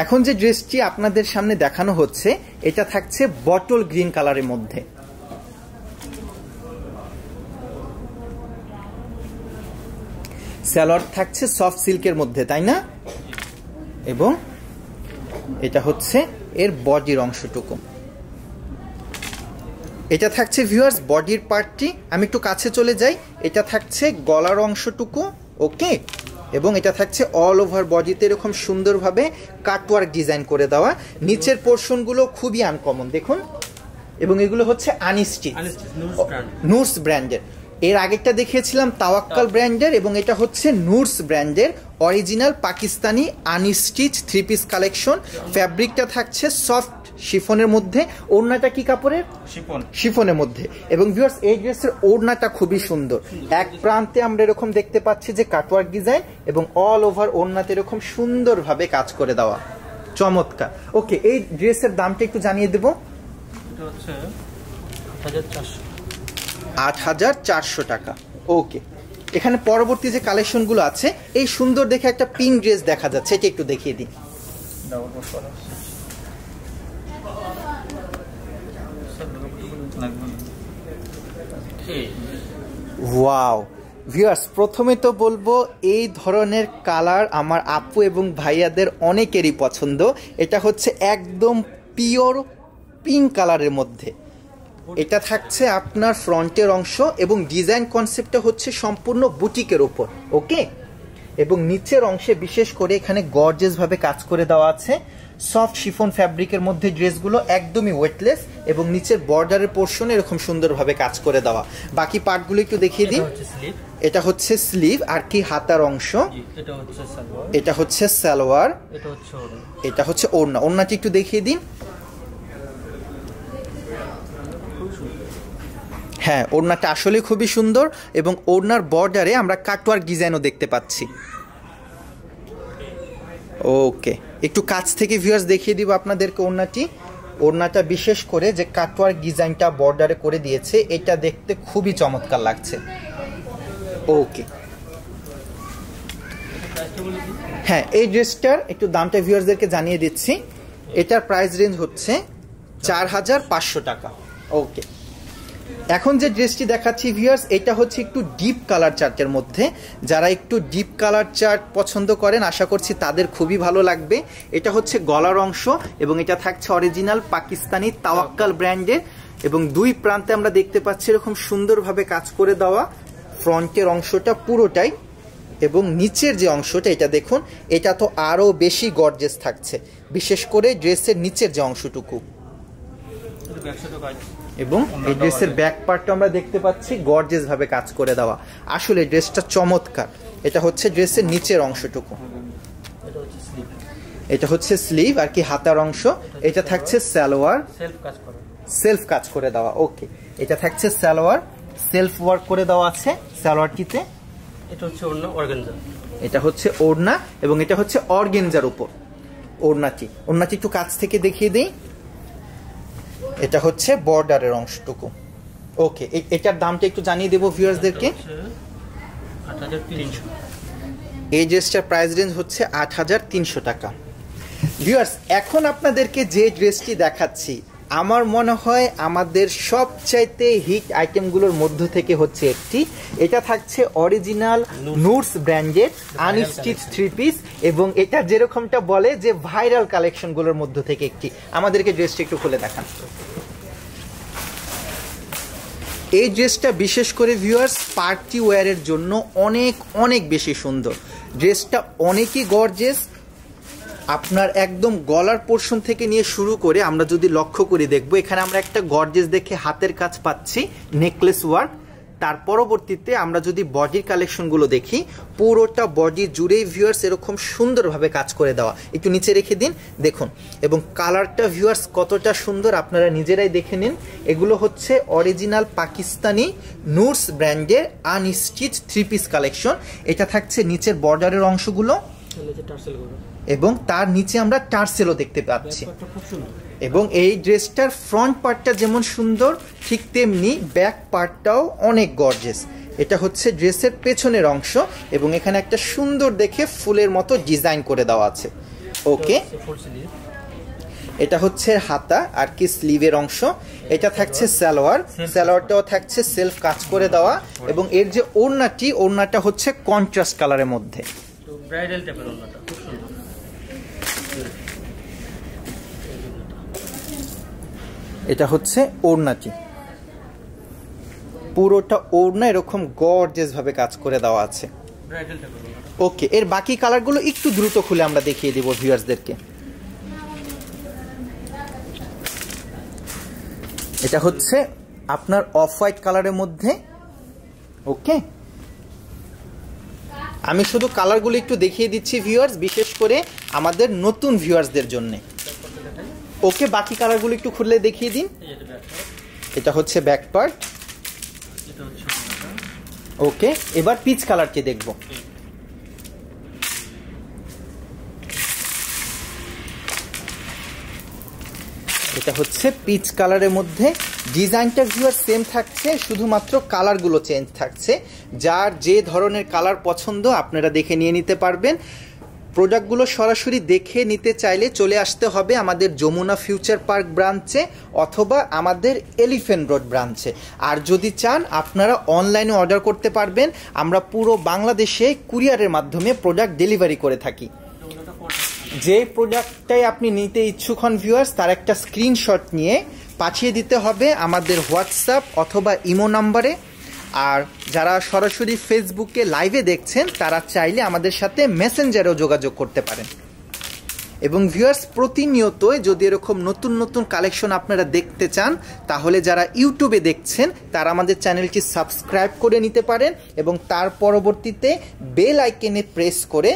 এখন যে ড্রেসটি আপনাদের সামনে দেখানো হচ্ছে এটা থাকছে বটল গ্রিন কালারের মধ্যে। সালোয়ার থাকছে সফট সিল্কের মধ্যে, তাই না? এবং এটা হচ্ছে এর বডির অংশটুকু। এটা থাকছে ভিউয়ার্স বডির পার্টটি। আমি একটু কাছে চলে যাই। এটা থাকছে গলার অংশটুকু। ওকে, এবং এটা থাকছে অল ওভার বডিতে এরকম সুন্দরভাবে কাটওয়ার্ক ডিজাইন করে দেওয়া। নিচের পোর্শনগুলো খুবই আনকমন দেখুন, এবং এগুলো হচ্ছে আনস্টিচ, নুরস ব্র্যান্ডের। এর আগেরটা দেখিয়েছিলাম তাওয়াক্কাল ব্র্যান্ডের, এবং এটা হচ্ছে নুরস ব্র্যান্ডের original Pakistani unstitch 3 piece collection. ফ্যাব্রিকটা থাকছে সফট শিফনের মধ্যে। ওড়নাটা কি কাপড়ের? শিফনের মধ্যে। এবং ভিউয়ার্স এই ড্রেসের ওড়নাটা খুবই সুন্দর। এক প্রান্তে আমরা এরকম দেখতে পাচ্ছি যে কাটওয়ার্ক ডিজাইন, এবং অল ওভার ওড়নাতে এরকম সুন্দরভাবে কাজ করে দেওয়া, চমৎকার। ওকে, এই ড্রেসের দামটা একটু জানিয়ে দেব। এটা হচ্ছে ৮৪০০ টাকা। ওকে, এখানে পরবর্তী যে কালেকশনগুলো আছে, এই সুন্দর দেখে একটা পিঙ্ক ড্রেস দেখা যাচ্ছে, এটা একটু দেখিয়ে দিন। ওয়াও ভিউয়ার্স, প্রথমে তো বলবো এই ধরনের কালার আমার আপু এবং ভাইয়াদের অনেকেরই পছন্দ। এটা হচ্ছে একদম পিওর পিঙ্ক কালারের মধ্যে। এটা থাকছে আপনার ফ্রন্টের অংশ, এবং ডিজাইন কনসেপ্টটা হচ্ছে সম্পূর্ণ বুটিকের উপর। ওকে, এবং নিচের অংশে বিশেষ করে এখানে গর্জিয়াস ভাবে কাজ করে দেওয়া আছে। সফট শিফন ফ্যাব্রিকের মধ্যে ড্রেসগুলো একদমই ওয়েটলেস, এবং নিচের বর্ডারের পোর্শনে এরকম সুন্দরভাবে কাজ করে দেওয়া। বাকি পার্টগুলো একটু দেখিয়ে দিন। এটা হচ্ছে স্লিভ, আর কি হাতার অংশ। এটা হচ্ছে সালোয়ার, এটা হচ্ছে ওড়না। ওড়নাটি একটু দেখিয়ে দিন। হ্যাঁ, ওড়নাটা আসলে খুবই সুন্দর, এবং ওড়নার বর্ডারে আমরা কাটওয়ার্ক ডিজাইনও দেখতে পাচ্ছি। ওকে, একটু কাছ থেকে ভিউয়ার্স দেখিয়ে দিব আপনাদেরকে ওড়নাটি। ওড়নাটা বিশেষ করে যে কাটওয়ার্ক ডিজাইনটা বর্ডারে করে দিয়েছে, এটা দেখতে খুবই চমৎকার লাগছে। ওকে, হ্যাঁ, এই ড্রেসটার একটু দামটা ভিউয়ার্সদেরকে জানিয়ে দিচ্ছি। এটার প্রাইস রেঞ্জ হচ্ছে ৪৫০০ টাকা। ওকে, এখন যে ড্রেসটি দেখাচ্ছি ভিউয়ার্স, এটা হচ্ছে একটু ডিপ কালার চার্টের মধ্যে। যারা একটু ডিপ কালার চার্ট পছন্দ করেন আশা করছি তাদের খুবই ভালো লাগবে। এটা হচ্ছে গলার অংশ, এবং এটা থাকছে অরিজিনাল পাকিস্তানি তাওয়াক্কাল ব্র্যান্ডের, এবং দুই প্রান্তে আমরা দেখতে পাচ্ছি এরকম সুন্দরভাবে কাজ করে দেওয়া। ফ্রন্টের অংশটা পুরোটাই, এবং নিচের যে অংশটা এটা দেখুন, এটা তো আরো বেশি গর্জিয়াস থাকছে, বিশেষ করে ড্রেসের নিচের যে অংশটুকু। এবং এই ড্রেসের ব্যাক পার্টটা আমরা দেখতে পাচ্ছি গর্জিয়াস ভাবে কাজ করে দেওয়া। আসলে ড্রেসটা চমৎকার। এটা হচ্ছে ড্রেসের নিচের অংশটুকু, এটা হচ্ছে স্লিভ আর কি হাতার অংশ। এটা থাকছে সালোয়ার, সেলফ কাজ করে দেওয়া। ওকে, এটা থাকছে সালোয়ার, সেলফ ওয়ার্ক করে দেওয়া আছে সালোয়ারটিতে। এটা হচ্ছে ওড়না, অর্গানজা। এটা হচ্ছে ওড়না, এবং এটা হচ্ছে অর্গানজার উপর ওড়নাটি। ওড়নাটি একটু কাছ থেকে দেখিয়ে দিই। এটা হচ্ছে বর্ডারের অংশটুকু। ওকে, এটার দামটা একটু জানিয়ে দেবো ভিউয়ার্সদেরকে। এই ড্রেসটার প্রাইস রেঞ্জ হচ্ছে ৮৩০০ টাকা। ভিউয়ার্স, এখন আপনাদেরকে যে ড্রেসটি দেখাচ্ছি আমার মনে হয় আমাদের সবচাইতে হিট আইটেমগুলোর মধ্য থেকে হচ্ছে একটি। এটা থাকছে অরিজিনাল নুরস ব্র্যান্ডের আনস্টিচ 3 পিস, এবং এটা যেরকমটা বলে যে ভাইরাল কালেকশনগুলোর মধ্য থেকে একটি। আমাদেরকে ড্রেসটি একটু খুলে দেখান। এই ড্রেসটা বিশেষ করে ভিউয়ার্স পার্টি ওয়্যারের জন্য অনেক অনেক বেশি সুন্দর। ড্রেসটা অনেকই গর্জিয়াস। আপনার একদম গলার পোর্শন থেকে নিয়ে শুরু করে আমরা যদি লক্ষ্য করে দেখব, এখানে আমরা একটা গর্জিয়াস দেখে হাতের কাজ পাচ্ছি, নেকলেস ওয়ার্ক। তার পরবর্তীতে আমরা যদি বডির কালেকশনগুলো দেখি, পুরোটা বডি জুড়েই ভিউয়ার্স এরকম সুন্দরভাবে কাজ করে দেওয়া। একটু নিচে রেখে দিন, দেখুন। এবং কালারটা ভিউয়ার্স কতটা সুন্দর আপনারা নিজেরাই দেখে নিন। এগুলো হচ্ছে অরিজিনাল পাকিস্তানি নুরস ব্র্যান্ডের আনস্টিচ 3 পিস কালেকশন। এটা থাকছে নিচের বর্ডারের অংশগুলো এবং তার নিচে আমরা টার্সেলও দেখতে পাচ্ছি। এবং এই ড্রেসটার ফ্রন্ট পার্টটা যেমন সুন্দর, ঠিক তেমনি ব্যাক পার্টটাও অনেক গর্জিয়াস। এটা হচ্ছে ড্রেসের পেছনের অংশ এবং এখানে একটা সুন্দর দেখে ফুলের মতো ডিজাইন করে দেওয়া আছে। ওকে, এটা হচ্ছে হাতা আর কি স্লিভের অংশ। এটা থাকছে সালোয়ার, সালোয়ারটাও থাকছে সেলফ কাজ করে দেওয়া। এবং এর যে ওড়নাটা হচ্ছে কন্ট্রাস্ট কালারের মধ্যে। ব্রাইডাল টাইপের ওড়নাটা খুব সুন্দর। এটা হচ্ছে ওড়নাটি, পুরোটা ওড়না এরকম গর্জিয়াস ভাবে কাজ করে দেওয়া আছে। ব্রাইডাল টাইপের ওড়নাটা। ওকে, এর বাকি কালারগুলো একটু দ্রুত খুলে আমরা দেখিয়ে দিব ভিউয়ার্সদেরকে। এটা হচ্ছে আপনার অফ হোয়াইট কালারের মধ্যে। ওকে, আমি শুধু কালারগুলো একটু দেখিয়ে দিচ্ছি ভিউয়ার্স, বিশেষ করে আমাদের নতুন ভিউয়ার্সদের জন্য। ওকে, বাকি কালারগুলো একটু খুললে দেখিয়ে দিন। এটা হচ্ছে ব্যাক পার্ট। ওকে, এবার পিচ কালারটি দেখব। এটা হচ্ছে পিচ কালারের মধ্যে। ডিজাইনটা ভিউয়ার সেম থাকছে, শুধুমাত্র কালারগুলো চেঞ্জ থাকছে। যার যে ধরনের কালার পছন্দ আপনারা দেখে নিয়ে নিতে পারবেন। প্রোডাক্টগুলো সরাসরি দেখে নিতে চাইলে চলে আসতে হবে আমাদের যমুনা ফিউচার পার্ক ব্রাঞ্চে অথবা আমাদের এলিফ্যান্ট রোড ব্রাঞ্চে। আর যদি চান আপনারা অনলাইনে অর্ডার করতে পারবেন। আমরা পুরো বাংলাদেশে কুরিয়ারের মাধ্যমে প্রোডাক্ট ডেলিভারি করে থাকি। যে প্রোডাক্টটাই আপনি নিতে ইচ্ছুক হন ভিউয়ার্স, তার একটা স্ক্রিনশট নিয়ে পাঠিয়ে দিতে হবে আমাদের হোয়াটসঅ্যাপ অথবা ইমো নাম্বারে। আর যারা সরাসরি ফেসবুকে লাইভে দেখছেন তারা চাইলে আমাদের সাথে মেসেঞ্জারেও যোগাযোগ করতে পারেন। এবং ভিউয়ার্স, প্রতিনিয়তই যদি এরকম নতুন নতুন কালেকশন আপনারা দেখতে চান, তাহলে যারা ইউটিউবে দেখছেন তারা আমাদের চ্যানেলটি সাবস্ক্রাইব করে নিতে পারেন এবং তার পরবর্তীতে বেল আইকনে প্রেস করে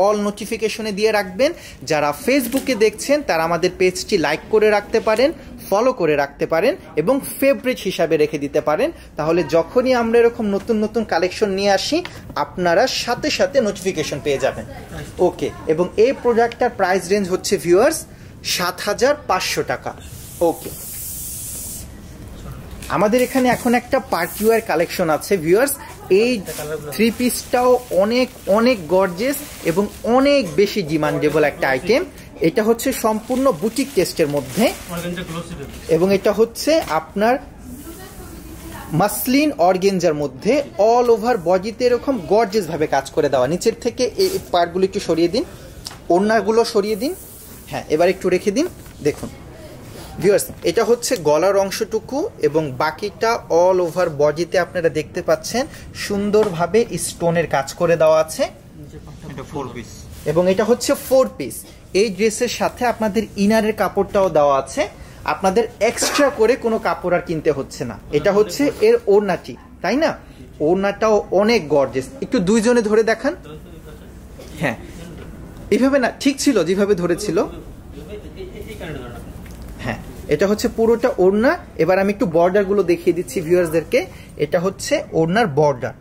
অল নোটিফিকেশনে দিয়ে রাখবেন। যারা ফেসবুকে দেখছেন তারা আমাদের পেজটি লাইক করে রাখতে পারেন, ফলো করে রাখতে পারেন এবং ফেভারিট হিসাবে রেখে দিতে পারেন। তাহলে যখনই আমরা এরকম নতুন নতুন কালেকশন নিয়ে আসি আপনারা সাথে সাথে নোটিফিকেশন পেয়ে যাবেন। ওকে, এবং এই প্রোডাক্টটার প্রাইস রেঞ্জ হচ্ছে ভিউয়ার্স ৭৫০০ টাকা। ওকে, আমাদের এখানে এখন একটা পার্টি ওয়্যার কালেকশন আছে ভিউয়ার্স। এই 3 পিসটাও অনেক অনেক গর্জিয়াস এবং অনেক বেশি ডিমান্ডেবল একটা আইটেম। এটা হচ্ছে সম্পূর্ণ বুটিক টেস্টের মধ্যে এবং এটা হচ্ছে আপনার মাসলিন অর্গেঞ্জার মধ্যে অল ওভার বডিতে এরকম গর্জিয়াস ভাবে কাজ করে দেওয়া। নিচের থেকে এই পার্টগুলো একটু সরিয়ে দিন, ওড়নাগুলো সরিয়ে দিন। হ্যাঁ, এবার একটু রেখে দিন। দেখুন ভিউয়ার্স, এটা হচ্ছে গলার অংশটুকু এবং বাকিটা অল ওভার বডিতে আপনারা দেখতে পাচ্ছেন সুন্দরভাবে স্টোনের কাজ করে দেওয়া আছে। এবং এটা হচ্ছে 4 পিস। এই ড্রেসের সাথে আপনাদের ইনারের কাপড়টাও দেওয়া আছে, আপনাদের এক্সট্রা করে কোনো কাপড় আর কিনতে হচ্ছে না। এটা হচ্ছে এর ওড়নাটি, তাই না? ওড়নাটাও অনেক গর্জিয়াস। একটু দুইজনে ধরে দেখান। হ্যাঁ, এইভাবে না, ঠিক ছিল যেভাবে ধরেছিল। হ্যাঁ, এটা হচ্ছে পুরোটা ওড়না। এবার আমি একটু বর্ডারগুলো দেখিয়ে দিচ্ছি ভিউয়ার্সদেরকে। এটা হচ্ছে ওড়নার বর্ডার,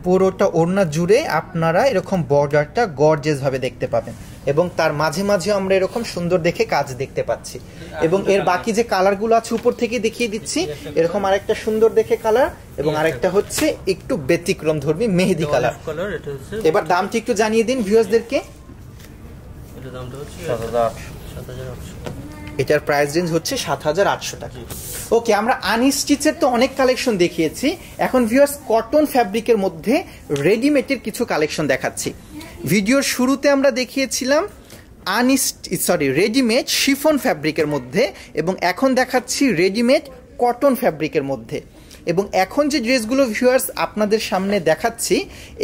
পুরোটা ওড়না জুড়ে আপনারা এরকম বর্ডারটা গর্জিয়াস ভাবে দেখতে পাবেন এবং তার মাঝে মাঝে আমরা এরকম সুন্দর দেখে কাজ দেখতে পাচ্ছি। এবং এর বাকি যে কালারগুলো আছে উপর থেকে দেখিয়ে দিচ্ছি। এরকম আরেকটা সুন্দর দেখে কালার এবং আরেকটা হচ্ছে একটু ব্যতিক্রম ধর্মী মেহেদি কালার। এবার দামটি একটু জানিয়ে দিন ভিউয়ার্সদেরকে। এটার প্রাইস রেঞ্জ হচ্ছে ৭৮০০ টাকা। ওকে, আমরা আনস্টিচের তো অনেক কালেকশন দেখিয়েছি। এখন ভিউয়ার্স, কটন ফ্যাব্রিকের মধ্যে রেডিমেডের কিছু কালেকশন দেখাচ্ছি। ভিডিওর শুরুতে আমরা দেখিয়েছিলাম রেডিমেড শিফন ফ্যাব্রিকের মধ্যে এবং এখন দেখাচ্ছি রেডিমেড কটন ফ্যাব্রিকের মধ্যে। এবং এখন যে ড্রেসগুলো ভিউয়ার্স আপনাদের সামনে দেখাচ্ছি,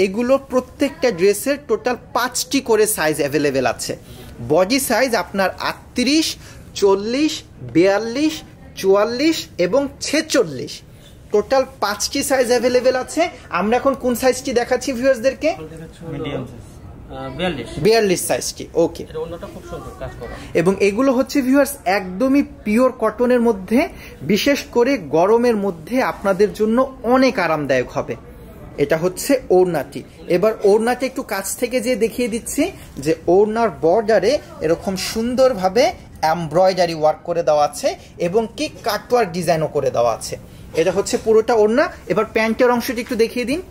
এগুলো প্রত্যেকটা ড্রেসের টোটাল 5টি করে সাইজ অ্যাভেলেবেল আছে। বডি সাইজ আপনার 38, 40, 42, 44 এবং 46, টোটাল 5টি সাইজ অ্যাভেলেবেল আছে। আমরা এখন কোন সাইজটি দেখাচ্ছি ভিউয়ার্সদেরকে? মিডিয়াম 42 সাইজটি। ওকে, এটা অন্যটা খুব সুন্দর কাজ করা। এবং এগুলো হচ্ছে ভিউয়ার্স একদমই পিওর কটনের মধ্যে, বিশেষ করে গরমের মধ্যে আপনাদের জন্য অনেক আরামদায়ক হবে। এটা হচ্ছে ওড়নাটি। এবার ওড়নাটি একটু কাছ থেকে যে দেখিয়ে দিচ্ছি যে ওড়নার বর্ডারে এরকম সুন্দরভাবে এমব্রয়ডারি ওয়ার্ক করে দেওয়া আছে এবং কি কাটওয়ার্ক ডিজাইনও করে দেওয়া আছে। এটা হচ্ছে পুরোটা ওড়না। এবার প্যান্টের অংশটি একটু দেখিয়ে দিন।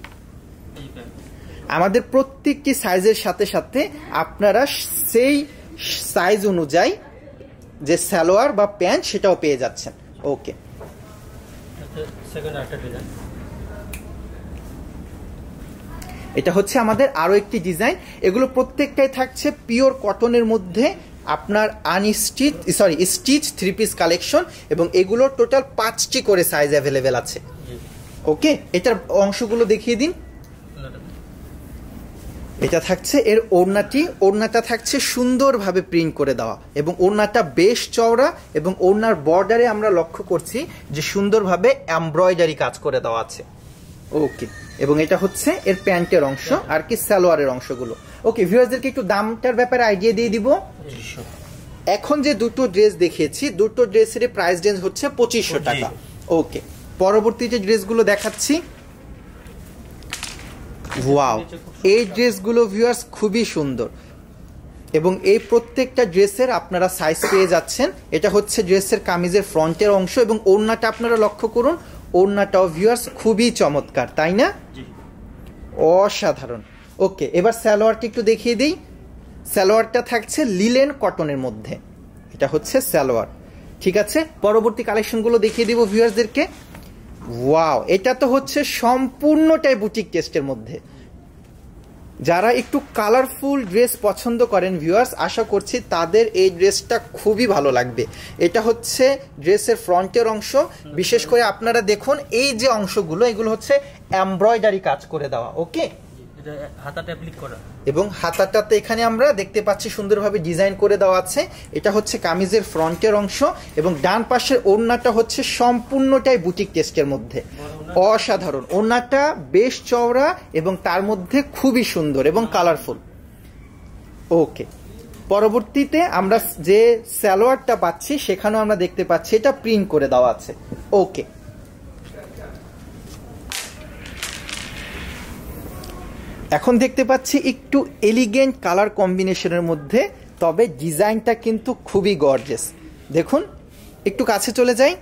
আমাদের প্রত্যেকটি সাইজের সাথে সাথে আপনারা সেই সাইজ অনুযায়ী যে সালোয়ার বা প্যান্ট সেটাও পেয়ে যাচ্ছেন। ওকে, এটা হচ্ছে আমাদের আরো একটি ডিজাইন। এগুলো প্রত্যেকটাই থাকছে পিওর কটনের মধ্যে, আপনার স্টিচ 3 পিস কালেকশন, এবং এগুলো টোটাল 5টি করে সাইজ অ্যাভেলেবেল আছে। ওকে, এটার অংশগুলো দেখিয়ে দিন। এটা থাকছে এর ওড়নাটি। ওড়নাটা থাকছে সুন্দরভাবে প্রিন্ট করে দেওয়া এবং ওড়নাটা বেশ চওড়া, এবং ওড়নার বর্ডারে আমরা লক্ষ্য করছি যে সুন্দরভাবে এমব্রয়ডারি কাজ করে দেওয়া আছে। ওকে, এবং এটা হচ্ছে এর প্যান্টের অংশ আর কি সালোয়ারের অংশগুলো। ওকে, ভিউয়ারদেরকে একটু দামটার ব্যাপারে আইডিয়া দিয়ে দিব। এখন যে দুটো ড্রেস দেখিয়েছি, দুটো ড্রেসের প্রাইস রেঞ্জ হচ্ছে 2500 টাকা। ওকে, পরবর্তী যে ড্রেসগুলো দেখাচ্ছি, ওয়াও, এই ড্রেসগুলো ভিউয়ার্স খুবই সুন্দর এবং এই প্রত্যেকটা ড্রেসের আপনারা সাইজ পেয়ে যাচ্ছেন। এটা হচ্ছে ড্রেসের কামিজের ফ্রন্টের অংশ এবং ওড়নাটা আপনারা লক্ষ্য করুন, ওড়নাটাও ভিউয়ার্স খুবই চমৎকার, তাই না? অসাধারণ। ওকে, এবার সালোয়ারটা একটু দেখিয়ে দিই। সালোয়ারটা থাকছে লিলেন কটনের মধ্যে। এটা হচ্ছে সালোয়ার, ঠিক আছে। পরবর্তী কালেকশনগুলো দেখিয়ে দিব ভিউয়ার্সদেরকে। ওয়াও, এটা তো হচ্ছে সম্পূর্ণটাই বুটিক টেস্টের মধ্যে। যারা একটু কালারফুল ড্রেস পছন্দ করেন ভিউয়ার্স, আশা করছি তাদের এই ড্রেসটা খুবই ভালো লাগবে। এটা হচ্ছে ড্রেসের ফ্রন্টের অংশ। বিশেষ করে আপনারা দেখুন এই যে অংশগুলো, এগুলো হচ্ছে এমব্রয়ডারি কাজ করে দেওয়া। ওকে, এবং হাতাটাতে এখানে আমরা দেখতে পাচ্ছি সুন্দরভাবে ডিজাইন করে দেওয়া আছে। এটা হচ্ছে কামিজের ফ্রন্টের অংশ এবং ডান পাশের ওড়নাটা হচ্ছে সম্পূর্ণটাই বুটিক টেস্টের মধ্যে। অসাধারণ, ওড়নাটা বেশ চওড়া এবং তার মধ্যে খুবই সুন্দর এবং কালারফুল। ওকে, পরবর্তীতে আমরা যে সালোয়ারটা পাচ্ছি সেখানেও আমরা দেখতে পাচ্ছি এটা প্রিন্ট করে দেওয়া আছে। ওকে, এখন দেখতে পাচ্ছি একটু এলিগেন্ট কালার কম্বিনেশনের মধ্যে, তবে ডিজাইনটা কিন্তু খুবই গর্জিয়াস। দেখুন, একটু কাছে চলে যাই।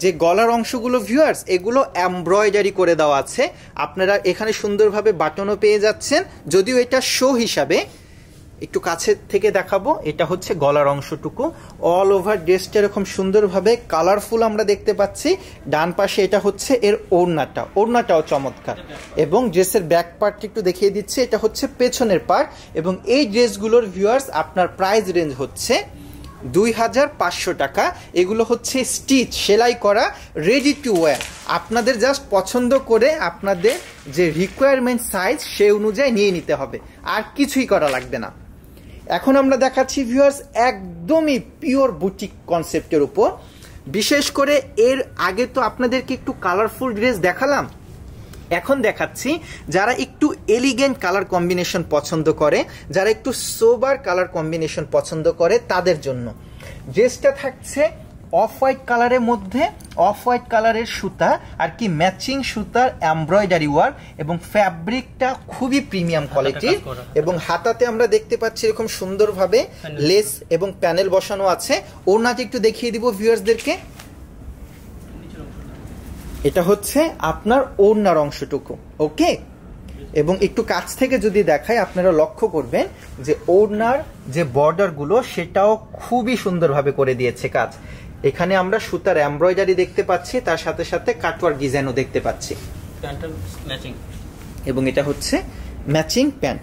যে গলার অংশগুলো ভিউয়ার্স, এগুলো এমব্রয়ডারি করে দেওয়া আছে। আপনারা এখানে সুন্দরভাবে বাটনও পেয়ে যাচ্ছেন, যদিও এটা শো হিসাবে। একটু কাছে থেকে দেখাবো, এটা হচ্ছে গলার অংশটুকু। অল ওভার ড্রেসটা এরকম সুন্দরভাবে কালারফুল আমরা দেখতে পাচ্ছি। ডান পাশে এটা হচ্ছে এর ওড়নাটা, ওড়নাটাও চমৎকার। এবং ড্রেসের ব্যাক পার্ট একটু দেখিয়ে দিচ্ছে, এটা হচ্ছে পেছনের পার্ট। এবং এই ড্রেসগুলোর ভিউয়ার্স আপনার প্রাইস রেঞ্জ হচ্ছে 2500 টাকা। এগুলো হচ্ছে স্টিচ, সেলাই করা, রেডি টু ওয়্যার। আপনাদের জাস্ট পছন্দ করে আপনাদের যে রিকোয়ারমেন্ট সাইজ সে অনুযায়ী নিয়ে নিতে হবে, আর কিছুই করা লাগবে না। এখন আমরা দেখাচ্ছি ভিউয়ার্স একদমই পিওর বুটিক কনসেপ্টের উপর। বিশেষ করে এর আগে তো আপনাদেরকে একটু কালারফুল ড্রেস দেখালাম, এখন দেখাচ্ছি যারা একটু এলিগেন্ট কালার কম্বিনেশন পছন্দ করে, যারা একটু সোবার কালার কম্বিনেশন পছন্দ করে তাদের জন্য। ড্রেসটা থাকছে অফ হোয়াইট কালারের মধ্যে, অফ হোয়াইট কালারের সুতা আর কি ম্যাচিং সুতার এমব্রয়ডারি ওয়ার্ক, এবং ফ্যাব্রিকটা খুবই প্রিমিয়াম কোয়ালিটির। এবং হাতাতে আমরা দেখতে পাচ্ছি এরকম সুন্দরভাবে লেস এবং প্যানেল বসানো আছে। ওড়নাটি একটু দেখিয়ে দিব ভিউয়ার্সদেরকে। এটা হচ্ছে আপনার ওড়নার অংশটুকু। ওকে, এবং একটু কাছ থেকে যদি দেখাই আপনারা লক্ষ্য করবেন যে ওড়নার যে বর্ডারগুলো সেটাও খুবই সুন্দরভাবে করে দিয়েছে কাজ। এখানে আমরা সুতার এমব্রয়ডারি দেখতে পাচ্ছি, তার সাথে সাথে কাটওয়ার্ক ডিজাইনও দেখতে পাচ্ছি। এবং এটা হচ্ছে ম্যাচিং প্যান্ট।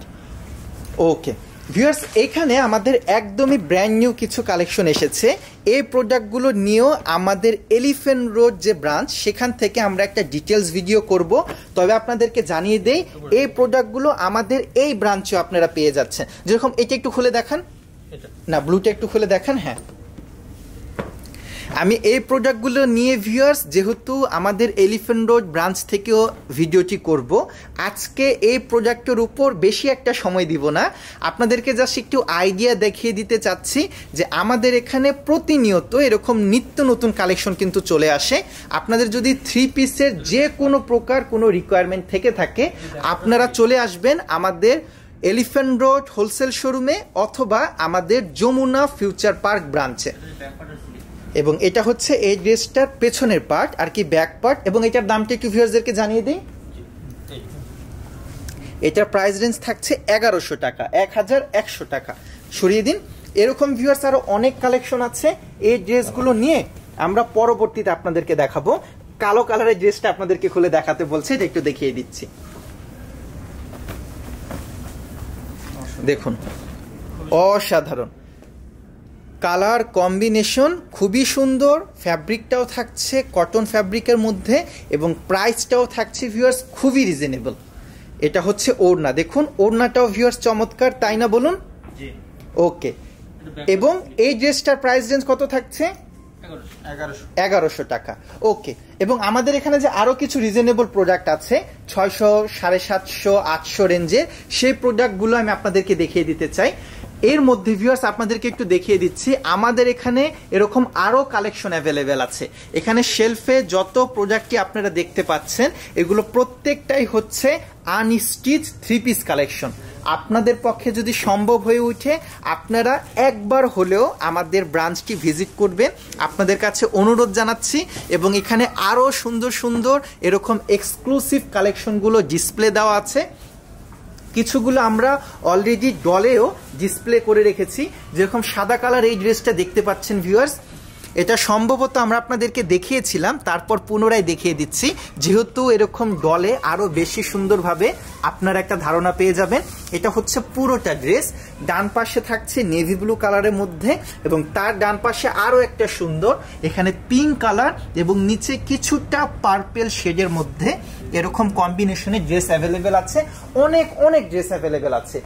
ওকে, ভিউয়ার্স, এখানে আমাদের একদমই ব্র্যান্ড নিউ কিছু কালেকশন এসেছে। এই প্রোডাক্টগুলো নিয়েও আমাদের এলিফ্যান্ট রোড যে ব্রাঞ্চ, সেখান থেকে আমরা একটা ডিটেলস ভিডিও করব। তবে আপনাদেরকে জানিয়ে দেই, এই প্রোডাক্টগুলো আমাদের এই ব্রাঞ্চেও আপনারা পেয়ে যাচ্ছেন। যেরকম এটা একটু খুলে দেখান না, ব্লুটা একটু খুলে দেখান। হ্যাঁ, আমি এই প্রোডাক্টগুলো নিয়ে ভিউয়ার্স, যেহেতু আমাদের এলিফ্যান্ট রোড ব্রাঞ্চ থেকেও ভিডিওটি করব, আজকে এই প্রোডাক্টের উপর বেশি একটা সময় দিব না, আপনাদেরকে জাস্ট একটু আইডিয়া দেখিয়ে দিতে চাচ্ছি যে আমাদের এখানে প্রতিনিয়ত এরকম নিত্য নতুন কালেকশন কিন্তু চলে আসে। আপনাদের যদি 3 পিসের যে কোনো প্রকার কোনো রিকোয়ারমেন্ট থেকে থাকে, আপনারা চলে আসবেন আমাদের এলিফ্যান্ট রোড হোলসেল শোরুমে অথবা আমাদের যমুনা ফিউচার পার্ক ব্রাঞ্চে। এবং এটা হচ্ছে এই ড্রেসটার পেছনের পার্ট আর কি, ব্যাক পার্ট। এবং এটার দামটা একটু ভিউয়ারদেরকে জানিয়ে দিই। এটার প্রাইস রেঞ্জ থাকছে 1100 টাকা, 1100 টাকা। সরিয়ে দিন। এরকম ভিউয়ার্স আরো অনেক কালেকশন আছে। এই ড্রেসগুলো নিয়ে আমরা পরবর্তীতে আপনাদেরকে দেখাবো। কালো কালারের ড্রেসটা আপনাদেরকে খুলে দেখাতে বলছে, এটা একটু দেখিয়ে দিচ্ছি। দেখুন, অসাধারণ কালার কম্বিনেশন, খুবই সুন্দর। ফ্যাব্রিকটাও থাকছে কটন ফ্যাব্রিকের মধ্যে এবং প্রাইসটাও থাকছে ভিউয়ার্স খুবই রিজনেবল। এটা হচ্ছে ওড়না, দেখুন ওড়নাটাও ভিউয়ার্স চমৎকার, তাই না বলুন? ওকে। এবং এই ড্রেসটার প্রাইস রেঞ্জ কত থাকছে? 1100 টাকা। ওকে। এবং আমাদের এখানে যে আরো কিছু রিজনেবল প্রোডাক্ট আছে 600, 750, 800 রেঞ্জের, সেই প্রোডাক্টগুলো আমি আপনাদেরকে দেখিয়ে দিতে চাই। এর মধ্যে ভিউয়ার্স আপনাদেরকে একটু দেখিয়ে দিচ্ছি, আমাদের এখানে এরকম আরো কালেকশন অ্যাভেলেবেল আছে। এখানে শেলফে যত প্রোডাক্টই আপনারা দেখতে পাচ্ছেন, এগুলো প্রত্যেকটাই হচ্ছে আনস্টিচ 3 পিস কালেকশন। আপনাদের পক্ষে যদি সম্ভব হয়ে ওঠে, আপনারা একবার হলেও আমাদের ব্রাঞ্চটি ভিজিট করবেন, আপনাদের কাছে অনুরোধ জানাচ্ছি। এবং এখানে আরো সুন্দর সুন্দর এরকম এক্সক্লুসিভ কালেকশনগুলো ডিসপ্লে দেওয়া আছে। কিছুগুলো আমরা অলরেডি ডলেও ডিসপ্লে করে রেখেছি। যেরকম সাদা কালার এই ড্রেসটা দেখতে পাচ্ছেন ভিউয়ার্স, এটা সম্ভবত আমরা আপনাদেরকে দেখিয়েছিলাম, তারপর পুনরায় দেখিয়ে দিচ্ছি, যেহেতু এরকম ডলে আরো বেশি সুন্দরভাবে আপনারা একটা ধারণা পেয়ে যাবেন। এটা হচ্ছে পুরোটা ড্রেস, ডান পাশে থাকছে নেভি ব্লু কালারের মধ্যে এবং তার ডান পাশে আরো একটা সুন্দর এখানে পিঙ্ক কালার এবং নিচে কিছুটা পার্পেল শেডের মধ্যে এরকম কম্বিনেশনের ড্রেস অ্যাভেলেবেল আছে। অনেক অনেক ড্রেস অ্যাভেলেবেল আছে।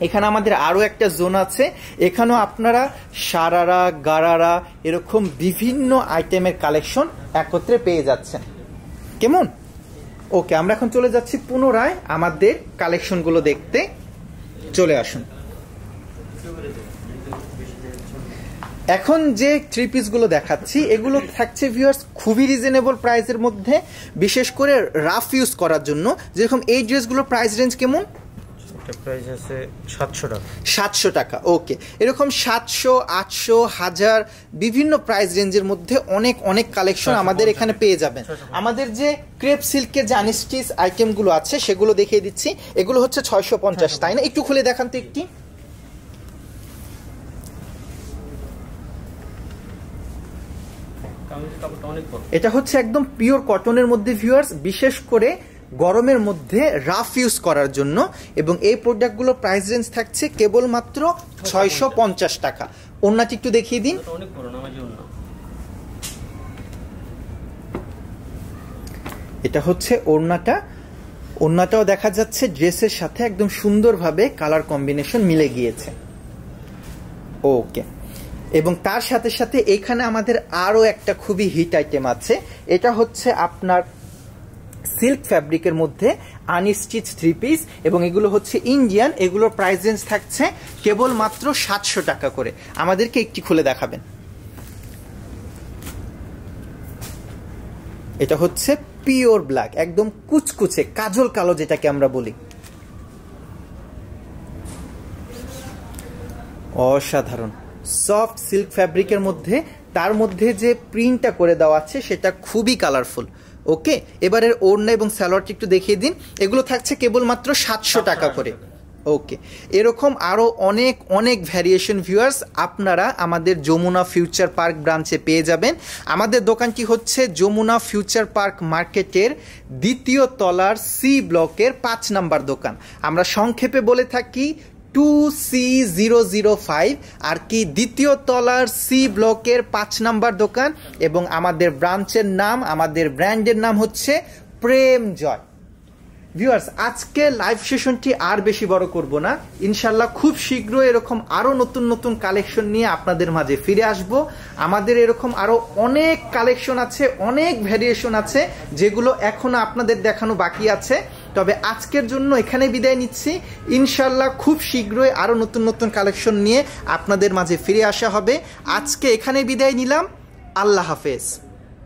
এখানে আমাদের আরো একটা জোন আছে, এখানেও আপনারা সারারা, গারারা এরকম বিভিন্ন আইটেমের কালেকশন একত্রে পেয়ে যাচ্ছেন। কেমন? ওকে, আমরা এখন চলে যাচ্ছি পুনরায় আমাদের কালেকশনগুলো দেখতে। চলে আসুন। এখন যে 3 পিসগুলো দেখাচ্ছি, এগুলো থাকছে ভিউয়ার্স খুবই রিজনেবল প্রাইসের মধ্যে, বিশেষ করে রাফ ইউজ করার জন্য। যেরকম এই ড্রেসগুলোর প্রাইস রেঞ্জ কেমন? প্রাইস আছে 700 টাকা। 700 টাকা। ওকে। এরকম 700, 800, 1000 বিভিন্ন প্রাইস রেঞ্জের মধ্যে অনেক অনেক কালেকশন আমাদের এখানে পেয়ে যাবেন। আমাদের যে ক্রেপ সিল্কের যে আনস্টিচ আইটেমগুলো আছে সেগুলো দেখিয়ে দিচ্ছি। এগুলো হচ্ছে 650, তাই না? একটু খুলে দেখান তো একটি। এটা হচ্ছে একদম পিওর কটনের মধ্যে ভিউয়ার্স, বিশেষ করে গরমের মধ্যে রাফ ইউজ করার জন্য। এবং এই প্রোডাক্টগুলো প্রাইস রেঞ্জ থাকছে কেবলমাত্র 650 টাকা। ওড়নাটি একটু দেখিয়ে দিন। এটা হচ্ছে ওড়নাটা, ওড়নাটাও দেখা যাচ্ছে ড্রেসের সাথে একদম সুন্দরভাবে কালার কম্বিনেশন মিলে গিয়েছে। ওকে। এবং তার সাথে সাথে এখানে আমাদের আরো একটা খুবই হিট আইটেম আছে। এটা হচ্ছে আপনার সিল্ক ফ্যাব্রিকের মধ্যে আনস্টিচ 3 পিস এবং এগুলো হচ্ছে ইন্ডিয়ান। এগুলোর প্রাইস রেঞ্জ থাকছে কেবলমাত্র 700 টাকা করে। আমাদেরকে একটি খুলে দেখাবেন। এটা হচ্ছে পিওর ব্ল্যাক, একদম কুচকুচে কাজল কালো যেটাকে আমরা বলি। অসাধারণ সফট সিল্ক ফ্যাব্রিকের মধ্যে, তার মধ্যে যে প্রিন্টটা করে দেওয়া আছে সেটা খুবই কালারফুল। ওকে, এবারের ওড়না এবং সালোয়ারটি একটু দেখিয়ে দিন। এগুলো থাকছে কেবলমাত্র 700 টাকা করে। ওকে, এরকম আরো অনেক অনেক ভ্যারিয়েশন ভিউয়ার্স আপনারা আমাদের যমুনা ফিউচার পার্ক ব্রাঞ্চে পেয়ে যাবেন। আমাদের দোকানটি হচ্ছে যমুনা ফিউচার পার্ক মার্কেটের 2য় তলার সি ব্লকের 5 নাম্বার দোকান। আমরা সংক্ষেপে বলে থাকি 2C005 আর কি দ্বিতীয় তলার সি ব্লকের 5 নাম্বার দোকান এবং আমাদের ব্রাঞ্চের নাম আমাদের ব্র্যান্ডের নাম হচ্ছে প্রেম জয়। ভিউয়ার্স, আজকে লাইভ সেশনটি আর বেশি বড় করব না, ইনশাল্লাহ খুব শীঘ্রই এরকম আরো নতুন নতুন কালেকশন নিয়ে আপনাদের মাঝে ফিরে আসব। আমাদের এরকম আরো অনেক কালেকশন আছে, অনেক ভ্যারিয়েশন আছে যেগুলো এখনো আপনাদের দেখানো বাকি আছে। তবে আজকের জন্য এখানে বিদায় নিচ্ছি, ইনশাল্লাহ খুব শীঘ্রই আরো নতুন নতুন কালেকশন নিয়ে আপনাদের মাঝে ফিরে আসা হবে। আজকে এখানে বিদায় নিলাম, আল্লাহ হাফেজ।